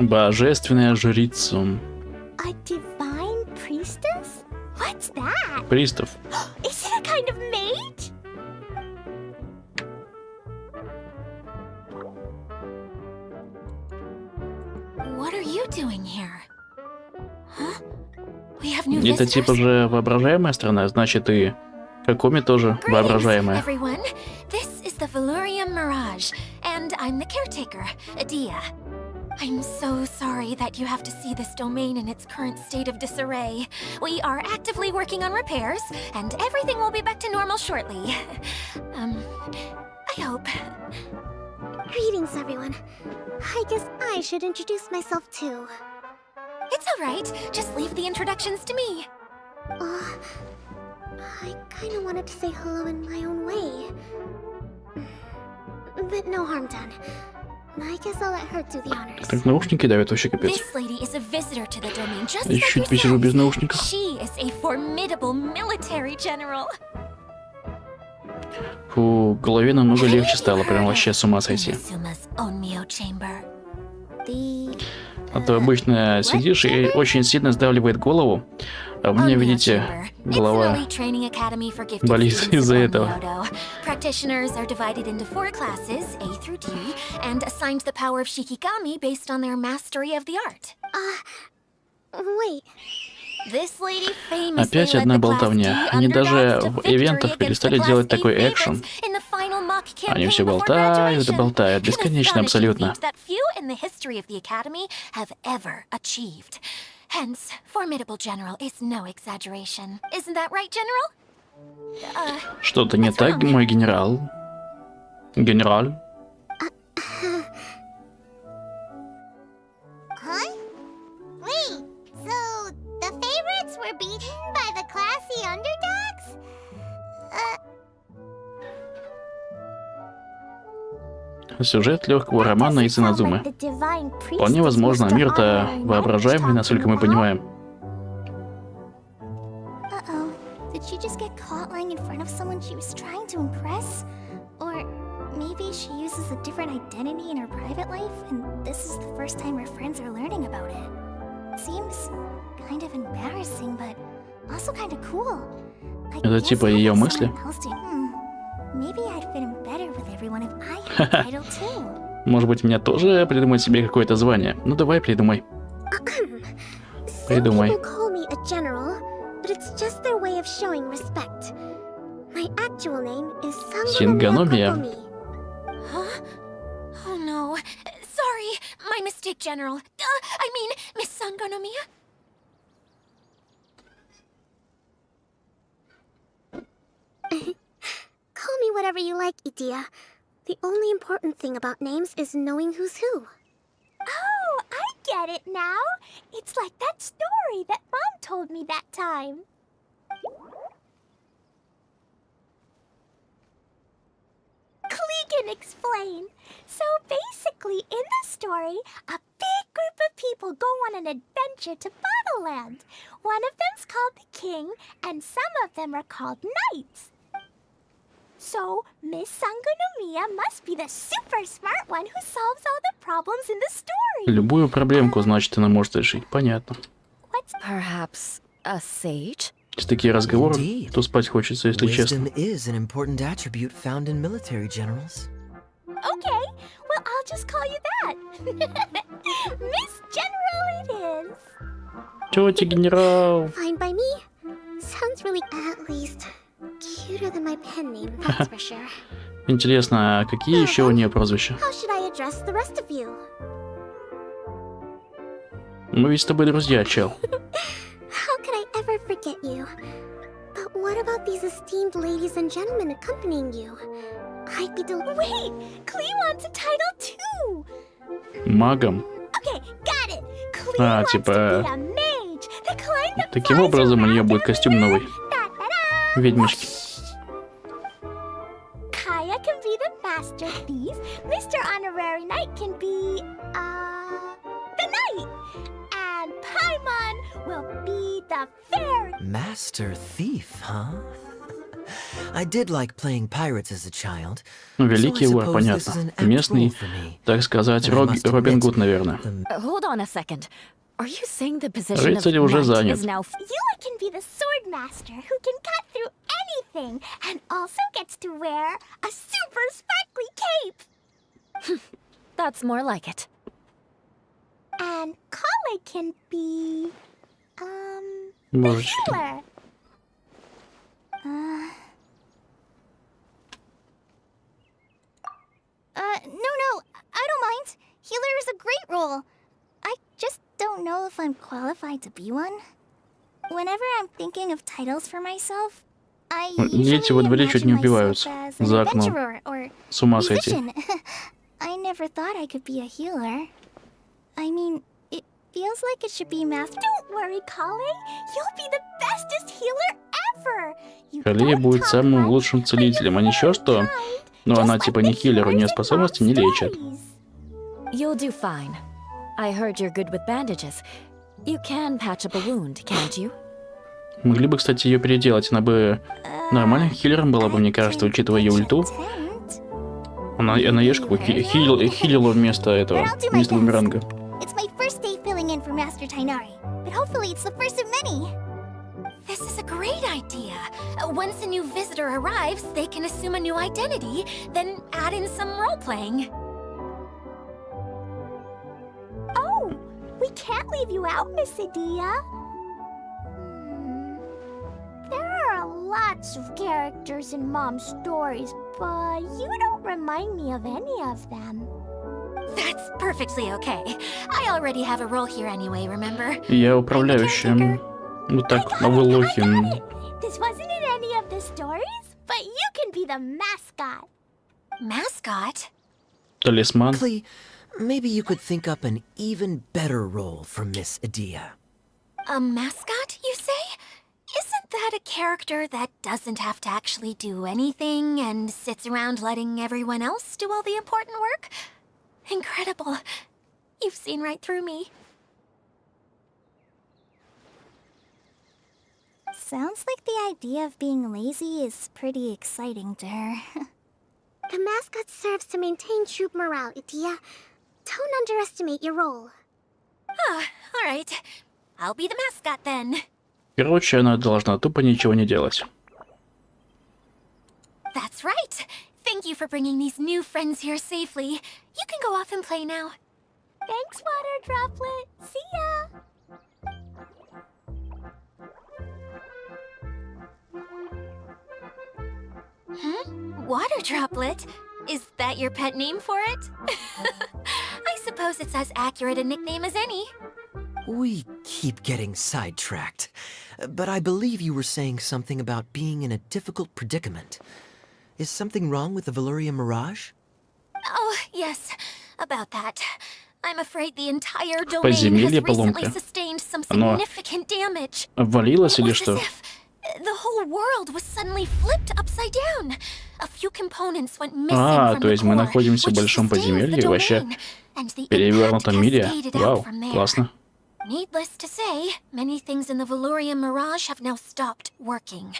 Божественная жрица. A divine priestess? What's that? Пристав. Is it a kind of mage? What are you doing here? Huh? We have new Это visitors? типа же воображаемая страна, значит и Какоми тоже Greetings, воображаемая. everyone. This is the Valurium Mirage, and I'm the caretaker, Adia. I'm so sorry that you have to see this domain in its current state of disarray. We are actively working on repairs, and everything will be back to normal shortly. I hope. Greetings, everyone. I guess I should introduce myself too. It's all right. Just leave the introductions to me. I kinda wanted to say hello in my own way. But no harm done. I guess I'll let her do the honors. Так наушники давят вообще капец. This lady is a visitor to the domain, just Я like чуть посижу без yourself. наушников. She is a formidable military general. Фу, голове намного легче стало, прям вообще с ума сойти. Inazuma Onmyo chamber. А то обычно сидишь и очень сильно сдавливает голову, а у меня, видите, голова болит из-за этого. Practitioners are divided into 4 classes, A through D, and assigned the power of Shikigami based on their mastery of the art. Wait. This lady famously Опять led одна the Class болтовня. D Они даже underdogs to в victory ивентах against перестали the делать Class A такой экшен. favorites in the final mock Они campaign все before болтают и graduation. болтают, An бесконечно astonishing абсолютно. feat that few in the history of the Academy have ever achieved. Hence, formidable general is no exaggeration. Isn't that right, General? Что-то не так, мой генерал? Генерал? Huh? Wait. were beaten by the classy underdogs? Сюжет легкого романа из Инадзумы. Вполне возможно, мир-то воображаемый, насколько мы понимаем. Uh-oh. Did she just get caught lying in front of someone she was trying to impress? Or maybe she uses a different identity in her private life, and this is the first time her friends are learning about it. Seems kind of embarrassing, but also kind of cool. Это типа ее мысли? Maybe I'd fit in better with everyone if I had a title too. Может быть, мне тоже придумать себе какое-то звание? Ну давай, придумай. Придумай. Some people call me a general, but it's just their way of showing respect. My actual name is Сингономия. Huh? Oh no. Sorry, my mistake, General. I mean, Miss Sangonomiya. Call me whatever you like, Idia. The only important thing about names is knowing who's who. Oh, I get it now. It's like that story that Mom told me that time. Klee can explain. So basically, in the story, a big group of people go on an adventure to Bottleland. One of them's called the King, and some of them are called Knights. So, Miss Sangonomiya must be the super smart one who solves all the problems in the story. Любую проблемку, значит, она может решить. Понятно. Perhaps a sage? С такие разговоры, то спать хочется, если честно. Wisdom is an important attribute found in military generals. Okay, well, I'll just call you that. Miss General it is. Тетя генерал. Fine by me. Sounds really, at least, cuter than my pen name, that's for sure. Интересно, а какие еще у нее прозвища? How should I address the rest of you? Мы ведь с тобой друзья, чел. How could I ever forget you? But what about these esteemed ladies and gentlemen accompanying you? I'd be Wait! Klee wants a title too! Магом. Okay, got it! Klee А, wants типа... to be a mage, the kind that Таким flies образом, у нее around будет and костюм новый. Da-da-da! Ведьмочки. Kaya can be the master thief. Mr. Honorary Knight can be, the knight. And Paimon will be the fairy. Master thief, huh? I did like playing pirates as a child. Ну, великий вор, понятно. Местный, так сказать, Робин Гуд, наверное. Hold on a second. Are you saying the position of Рыцарь уже knight занят. is now... Yula can be the sword master who can cut through anything and also gets to wear a super sparkly cape. That's more like it. And Kale can be, the Божечки. healer. No, I don't mind. Healer is a great role. I just don't know if I'm qualified to be one. Whenever I'm thinking of titles for myself, I Дети во дворе чуть не imagine убиваются myself as an за окном. adventurer or С ума сойти. musician. I never thought I could be a healer. I mean, it feels like it should be math. Don't worry, Kale. You'll be the bestest healer ever. You Калия don't будет talk самым much, лучшим but целителем, а you're ничего very что? kind, Но just она like типа the не хиллер, у нее healers in способности не Mom's лечат. stories. You'll do fine. I heard you're good with bandages. You can patch up a wound, can't you? Могли бы, кстати, ее переделать. Она бы нормальным хиллером была бы, мне кажется, учитывая ее ульту. Она ешь как бы хилила вместо этого, вместо бумеранга. It's my first day filling in for Master Tainari, but hopefully it's the first of many. This is a great idea. Once a new visitor arrives, they can assume a new identity, then add in some role-playing. Oh, we can't leave you out, Miss Adia. There are lots of characters in Mom's stories, but you don't remind me of any of them. That's perfectly okay. I already have a role here anyway, remember? Я управляющая. Вот так, а вы лохи. This wasn't in any of the stories, but you can be the mascot. Mascot? Талисман. Klee, maybe you could think up an even better role for Miss Adia. A mascot, you say? that a character that doesn't have to actually do anything and sits around letting everyone else do all the important work? Incredible. You've seen right through me. Sounds like the idea of being lazy is pretty exciting to her. The mascot serves to maintain troop morale, Itia. Don't underestimate your role. Ah, all right. I'll be the mascot then. Короче, она должна тупо ничего не делать. That's right. Thank you for bringing these new friends here safely. You can go off and play now. Thanks, Water Droplet. See ya! Water Droplet? Is that your pet name for it? I suppose it's as accurate a nickname as any. We keep getting sidetracked. But I believe you were saying something about being in a difficult predicament. Is something wrong with the Valyria Mirage? Oh, yes. About that. I'm afraid the entire domain has Подземелье recently поломка. sustained some Оно significant damage. обвалилось It или was что? as if the whole world was suddenly flipped upside down. A few components went missing from то the есть мы core, находимся в which большом sustains the подземелье, вообще domain, and the перевернутом impact мире. cascaded out Вау, from there. классно. Needless to say, many things in the Valyria Mirage have now stopped working.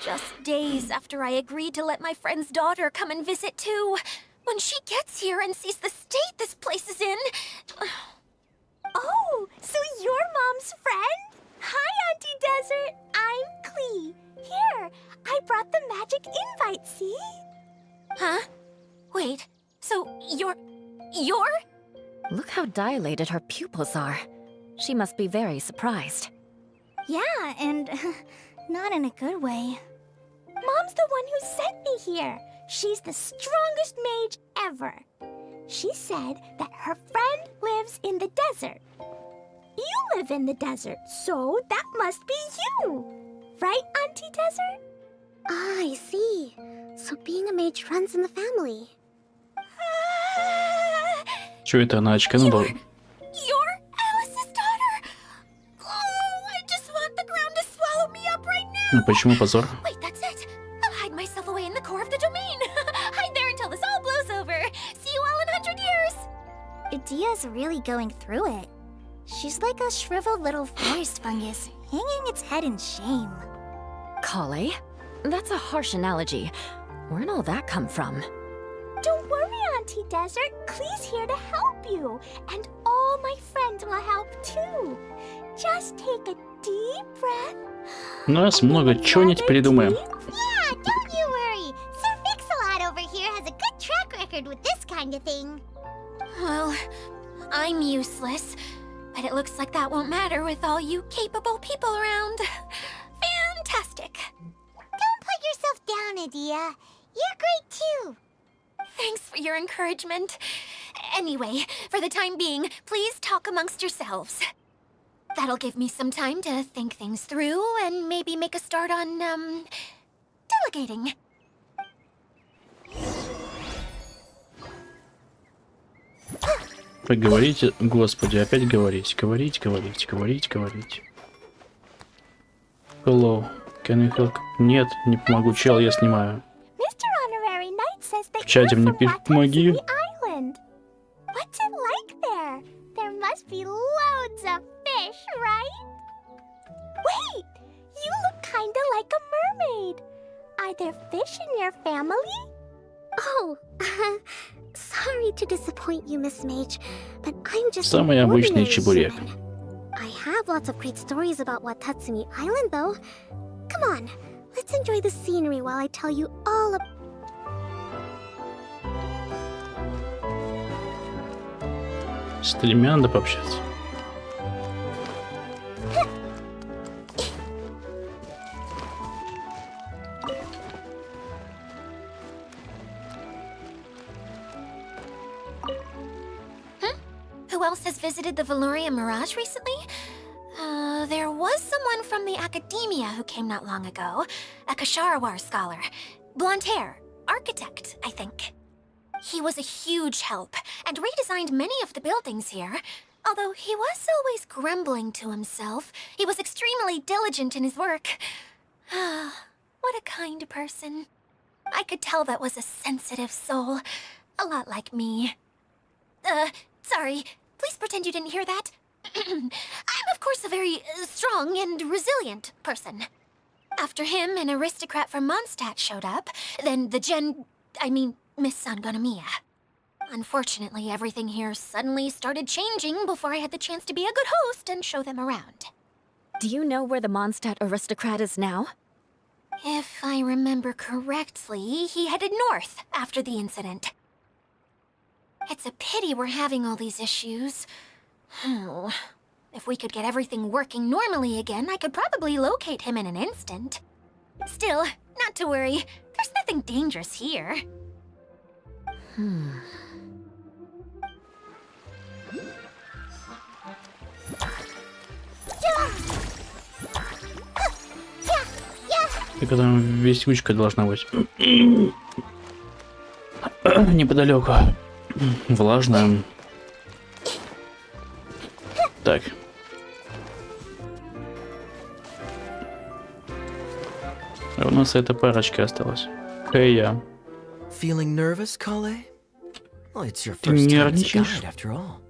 Just days after I agreed to let my friend's daughter come and visit too. When she gets here and sees the state this place is in... Oh, so you're Mom's friend? Hi, Auntie Desert. I'm Klee. Here, I brought the magic invite, see? Huh? Wait, so you're... Look how dilated her pupils are. She must be very surprised. Yeah, and not in a good way. Mom's the one who sent me here. She's the strongest mage ever. She said that her friend lives in the desert. You live in the desert, so that must be you. Right, Auntie Desert? Ah, I see. So being a mage runs in the family. Чё это она очканула? You're Alice's daughter! Oh, I just want the ground to swallow me up right now! Ну почему позор? Wait, that's it! I'll hide myself away in the core of the domain! Hide there until this all blows over! See you all in 100 years! Idia's really going through it. She's like a shriveled little forest fungus, hanging its head in shame. Kale? That's a harsh analogy. Where'd all that come from? Don't worry, Auntie Desert. Klee's here to help you. And all my friends will help too. Just take a deep breath. У нас много чего-нибудь придумаем. Yeah, don't you worry. Sir Fix-a-Lot over here has a good track record with this kind of thing. Well, I'm useless, but it looks like that won't matter with all you capable people around. Fantastic! Don't put yourself down, Idia. You're great too. Thanks for your encouragement. Anyway, for the time being, please talk amongst yourselves. That'll give me some time to think things through and maybe make a start on, delegating. Поговорите, господи, опять говорить. Говорить. Hello, can you help? Нет, не помогу, чел, я снимаю. Mr. Honorary Knight says that В чате you're мне from пишут, помоги. Watusi Island. What's it like there? There must be loads of fish, right? Wait! You look kinda like a mermaid. Are there fish in your family? Oh, sorry to disappoint you, Miss Mage, but I'm just an Самый обычный ordinary чебурек. human. I have lots of great stories about Watatsumi Island, though. Come on, let's enjoy the scenery while I tell you all about... С тремя надо пообщаться. Who else has visited the Valyria Mirage recently? There was someone from the academia who came not long ago. A Kasharawar scholar. Blonde hair. Architect, I think. He was a huge help, and redesigned many of the buildings here. Although he was always grumbling to himself, he was extremely diligent in his work. What a kind person. I could tell that was a sensitive soul. A lot like me. Sorry. Please pretend you didn't hear that. I'm, of course, a very strong and resilient person. After him, an aristocrat from Mondstadt showed up. Then Miss Sangonomiya. Unfortunately, everything here suddenly started changing before I had the chance to be a good host and show them around. Do you know where the Mondstadt aristocrat is now? If I remember correctly, he headed north after the incident. It's a pity we're having all these issues. If we could get everything working normally again, I could probably locate him in an instant. Still, not to worry. There's nothing dangerous here. Только там вестючка должна быть. Неподалеку. Влажная. Так. А у нас эта парочка осталась. Кэя. Feeling nervous, Kale? Well, it's your Ты first time as a нервничаешь? guide, after all.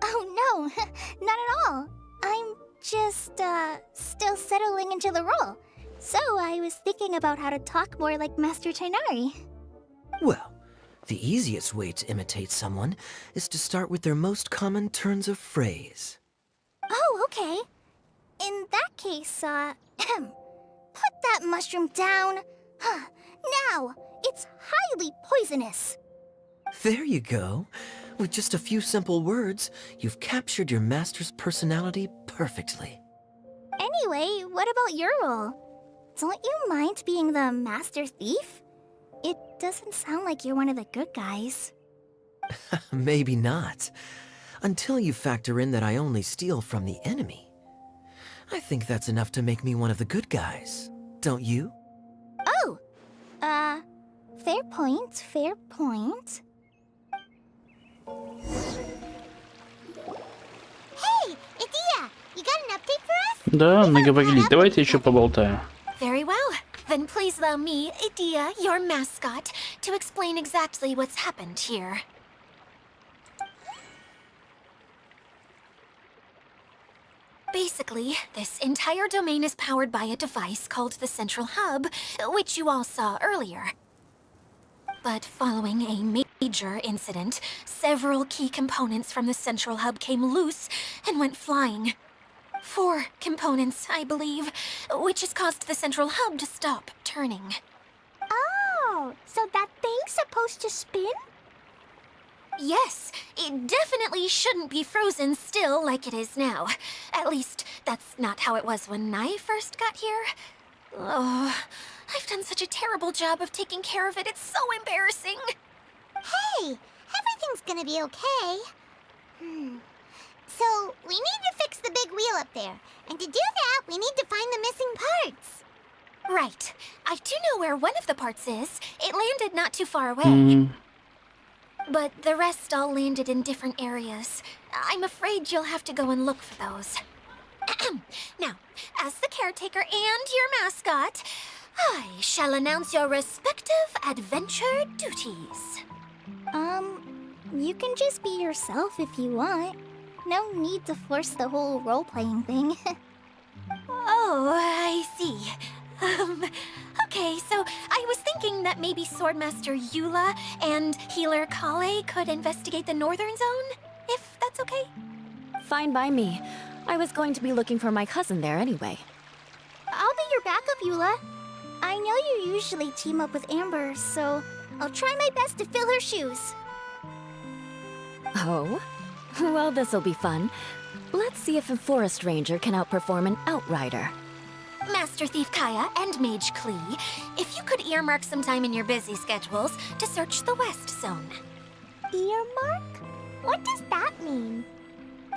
Oh no, not at all. I'm just, still settling into the role. So I was thinking about how to talk more like Master Tainari. Well, the easiest way to imitate someone is to start with their most common turns of phrase. Oh, okay. In that case, put that mushroom down. Now, it's highly poisonous. There you go. With just a few simple words, you've captured your master's personality perfectly. Anyway, what about your role? Don't you mind being the master thief? It doesn't sound like you're one of the good guys. Maybe not. Until you factor in that I only steal from the enemy. I think that's enough to make me one of the good guys. Don't you? Oh! Fair point, fair point. Hey, Idia! You got an update for us? Да, наговорились. Давайте еще поболтаем. Very well. Then please allow me, Idia, your mascot, to explain exactly what's happened here. Basically, this entire domain is powered by a device called the Central Hub, which you all saw earlier. But following a major incident, several key components from the Central Hub came loose and went flying. 4 components, I believe, which has caused the Central Hub to stop turning. Oh, so that thing's supposed to spin? Yes, it definitely shouldn't be frozen still like it is now. At least, that's not how it was when I first got here. Oh, I've done such a terrible job of taking care of it, it's so embarrassing. Hey, everything's gonna be okay. So, we need to fix the big wheel up there. And to do that, we need to find the missing parts. Right. I do know where one of the parts is. It landed not too far away. But the rest all landed in different areas. I'm afraid you'll have to go and look for those. Now, as the caretaker and your mascot, I shall announce your respective adventure duties. You can just be yourself if you want. No need to force the whole role-playing thing. Oh, I see. Okay, so I was thinking that maybe Swordmaster Eula and Healer Kale could investigate the northern zone, if that's okay? Fine by me. I was going to be looking for my cousin there anyway. I'll be your backup, Eula. I know you usually team up with Amber, so I'll try my best to fill her shoes. Oh? Well, this'll be fun. Let's see if a forest ranger can outperform an outrider. Master Thief Kaya and Mage Klee, if you could earmark some time in your busy schedules to search the West Zone. Earmark? What does that mean?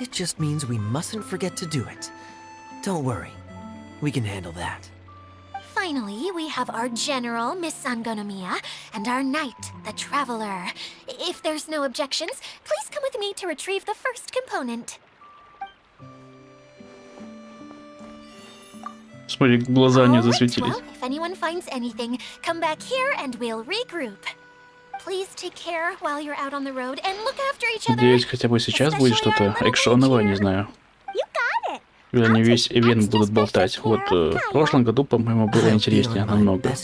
It just means we mustn't forget to do it. Don't worry. We can handle that. Finally, we have our General, Miss Sangonomiya, and our Knight, the Traveler. If there's no objections, please come with me to retrieve the first component. Смотри, глаза у нее Alright, засветились. well, if anyone finds anything, come back here and we'll regroup. Please take care while you're out on the road and look after each other. Надеюсь, хотя бы сейчас будет что-то экшоновое, не знаю. Или они весь ивент будут болтать. Вот в прошлом году, по-моему, было интереснее намного.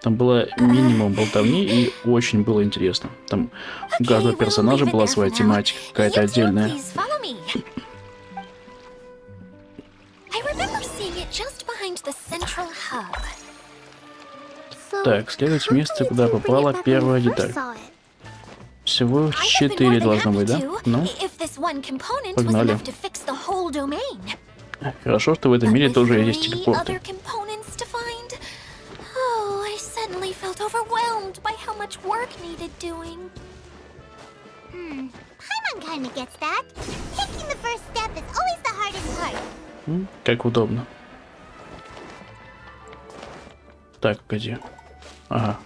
Там было минимум болтовни и очень было интересно. Там у каждого персонажа была своя тематика, какая-то отдельная. Так, следовать место, куда попала первая деталь. Всего 4 должно быть, да? Ну, погнали. Хорошо, что в этом мире тоже есть телепорты. Как удобно. Так, погоди. Ага.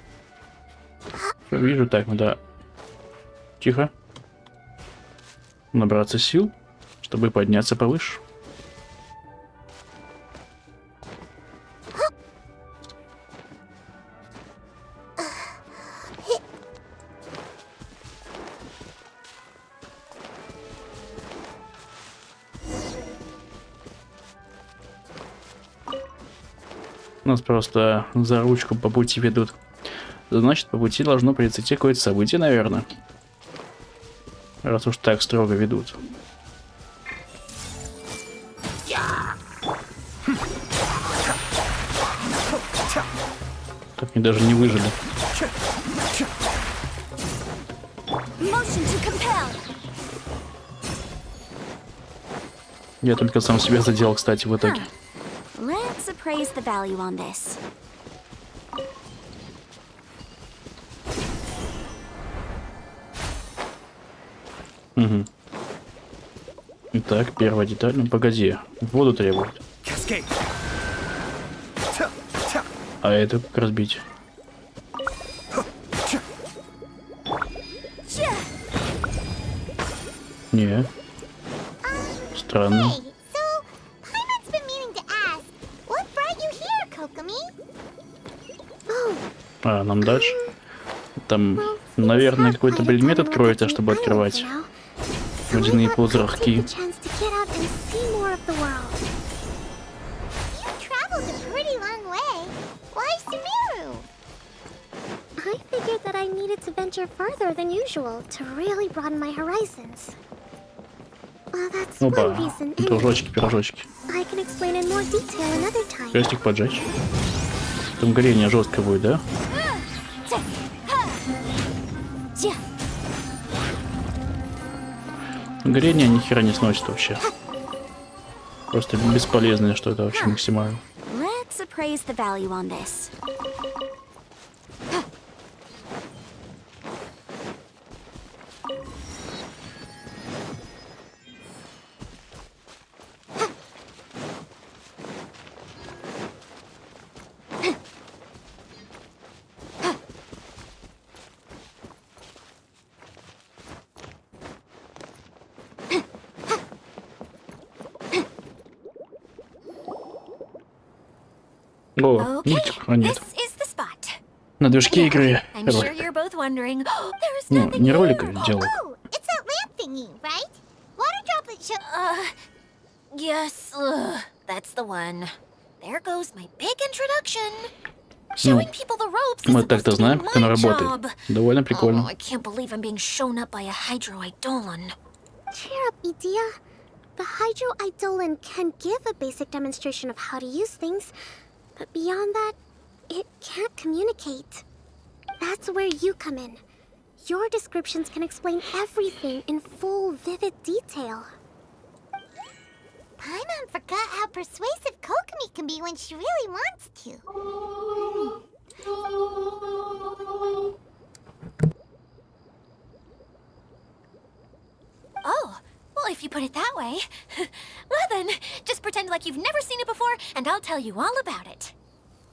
Вижу, так, надо... Тихо. Набраться сил, чтобы подняться повыше. Нас просто за ручку по пути ведут. Значит, по пути должно произойти какое-то событие, наверное. Раз уж так строго ведут. Так мне даже не выжили. Я только сам себя задел, кстати, в итоге. Угу. Итак, первая деталь. Ну, погоди. Воду требует. А это как разбить? Не. Странно. А, нам дальше? Там, наверное, какой-то предмет откроется, чтобы открывать водяные ползрахки. Опа, дружочки, пирожочки. Крестик поджечь. Там горение жестко будет, да? Горение ни хера не сносит вообще. Просто бесполезное что-то вообще максимально. О, нитик, а нет. На движке игры ролик. Ну, не ролик, а диалог. Yes, that's the one. There goes my big introduction. Ну, мы так-то знаем, как оно работает. Довольно прикольно. I can't believe I'm being shown up by a Hydro Eidolon. Cheer up, Idea. The Hydro Eidolon can give a basic demonstration of how to use things, but beyond that, it can't communicate. That's where you come in. Your descriptions can explain everything in full, vivid detail. Paimon forgot how persuasive Kokomi can be when she really wants to. Oh, well, if you put it that way. Well then, just pretend like you've never seen it before, and I'll tell you all about it.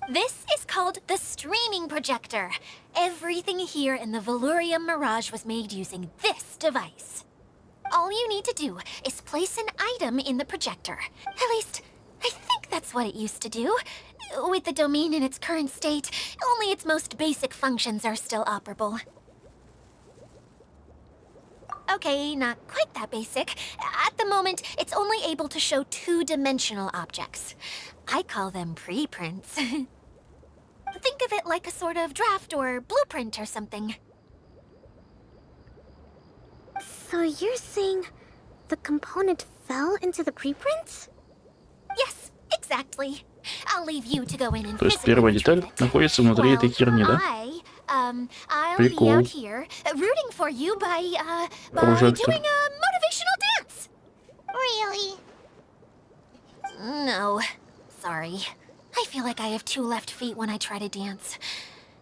This is called the streaming projector. Everything here in the Valurium Mirage was made using this device. All you need to do is place an item in the projector. At least, I think That's what it used to do. With the domain in its current state, only its most basic functions are still operable. Okay, not quite that basic. At the moment, it's only able to show two-dimensional objects. I call them preprints. Think of it like a sort of draft or blueprint or something. So you're saying the component fell into the preprints? Yes, exactly. I'll leave you to go in and То есть первая деталь находится внутри этой херни, да? I'll Прикол. be out here rooting for you by Прожектор. doing a motivational dance. Really? No, sorry. I feel like I have two left feet when I try to dance.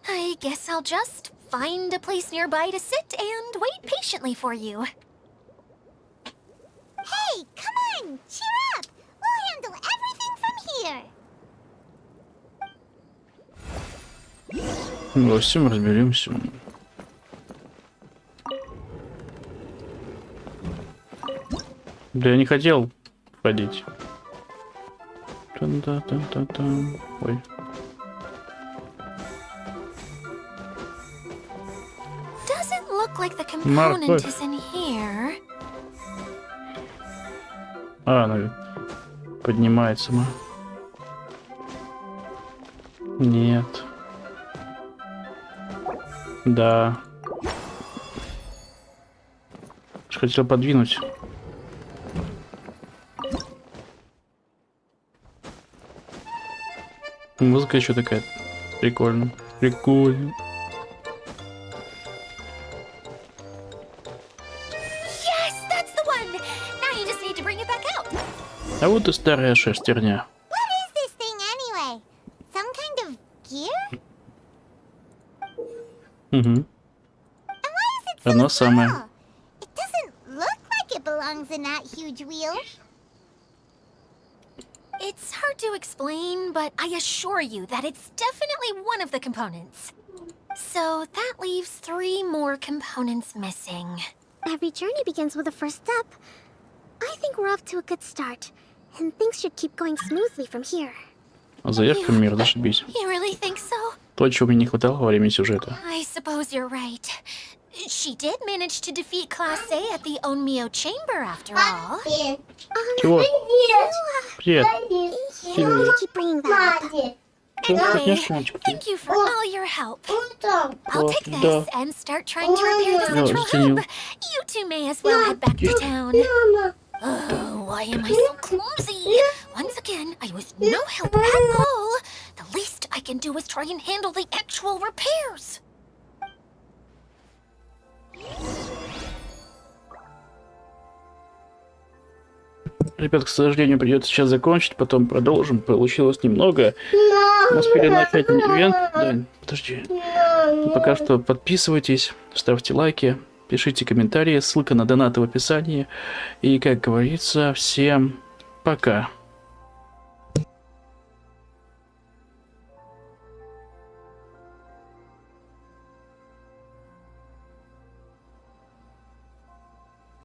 I guess I'll just find a place nearby to sit and wait patiently for you. Hey, come on! Cheer up! We'll handle everything from here! Во всем разберемся. Да я не хотел входить. Тан-та-тан-та-тан. Ой. Doesn't look like the component Морковь. is in here. А, она поднимается. Нет. Да. Хотел подвинуть. Музыка еще такая. Прикольно. Прикольно. Yes, that's the one. Now you just need to bring it back out. А вот и старая шестерня. What is this thing anyway? Some kind of gear? Угу. And why is it so Оно самое. small? It doesn't look like it belongs in that huge wheel. It's hard to explain, but I assure you that it's definitely one of the components. So that leaves 3 more components missing. Every journey begins with a first step. I think we're off to a good start, and things should keep going smoothly from here. Заявка в мир, зашибись. You really think so? То, чего мне не хватало во время сюжета. I suppose you're right. She did manage to defeat Class A at the Onmyo Chamber, after all. Чего? Привет. You don't need to keep bringing that up. Чего ты Anyway, хоть мальчик? thank you for all your help. I'll take Да. this and start trying to repair the Да, central оценил. hub. You two may as well head back to town. Oh, why am I so clumsy? Once again, I was no help at all. The least I can do is try and handle the actual repairs. Ребят, к сожалению, придется сейчас закончить, потом продолжим. Получилось немного. Мы успели начать ивент. Да, подожди. Пока что подписывайтесь, ставьте лайки, пишите комментарии. Ссылка на донаты в описании. И, как говорится, всем пока.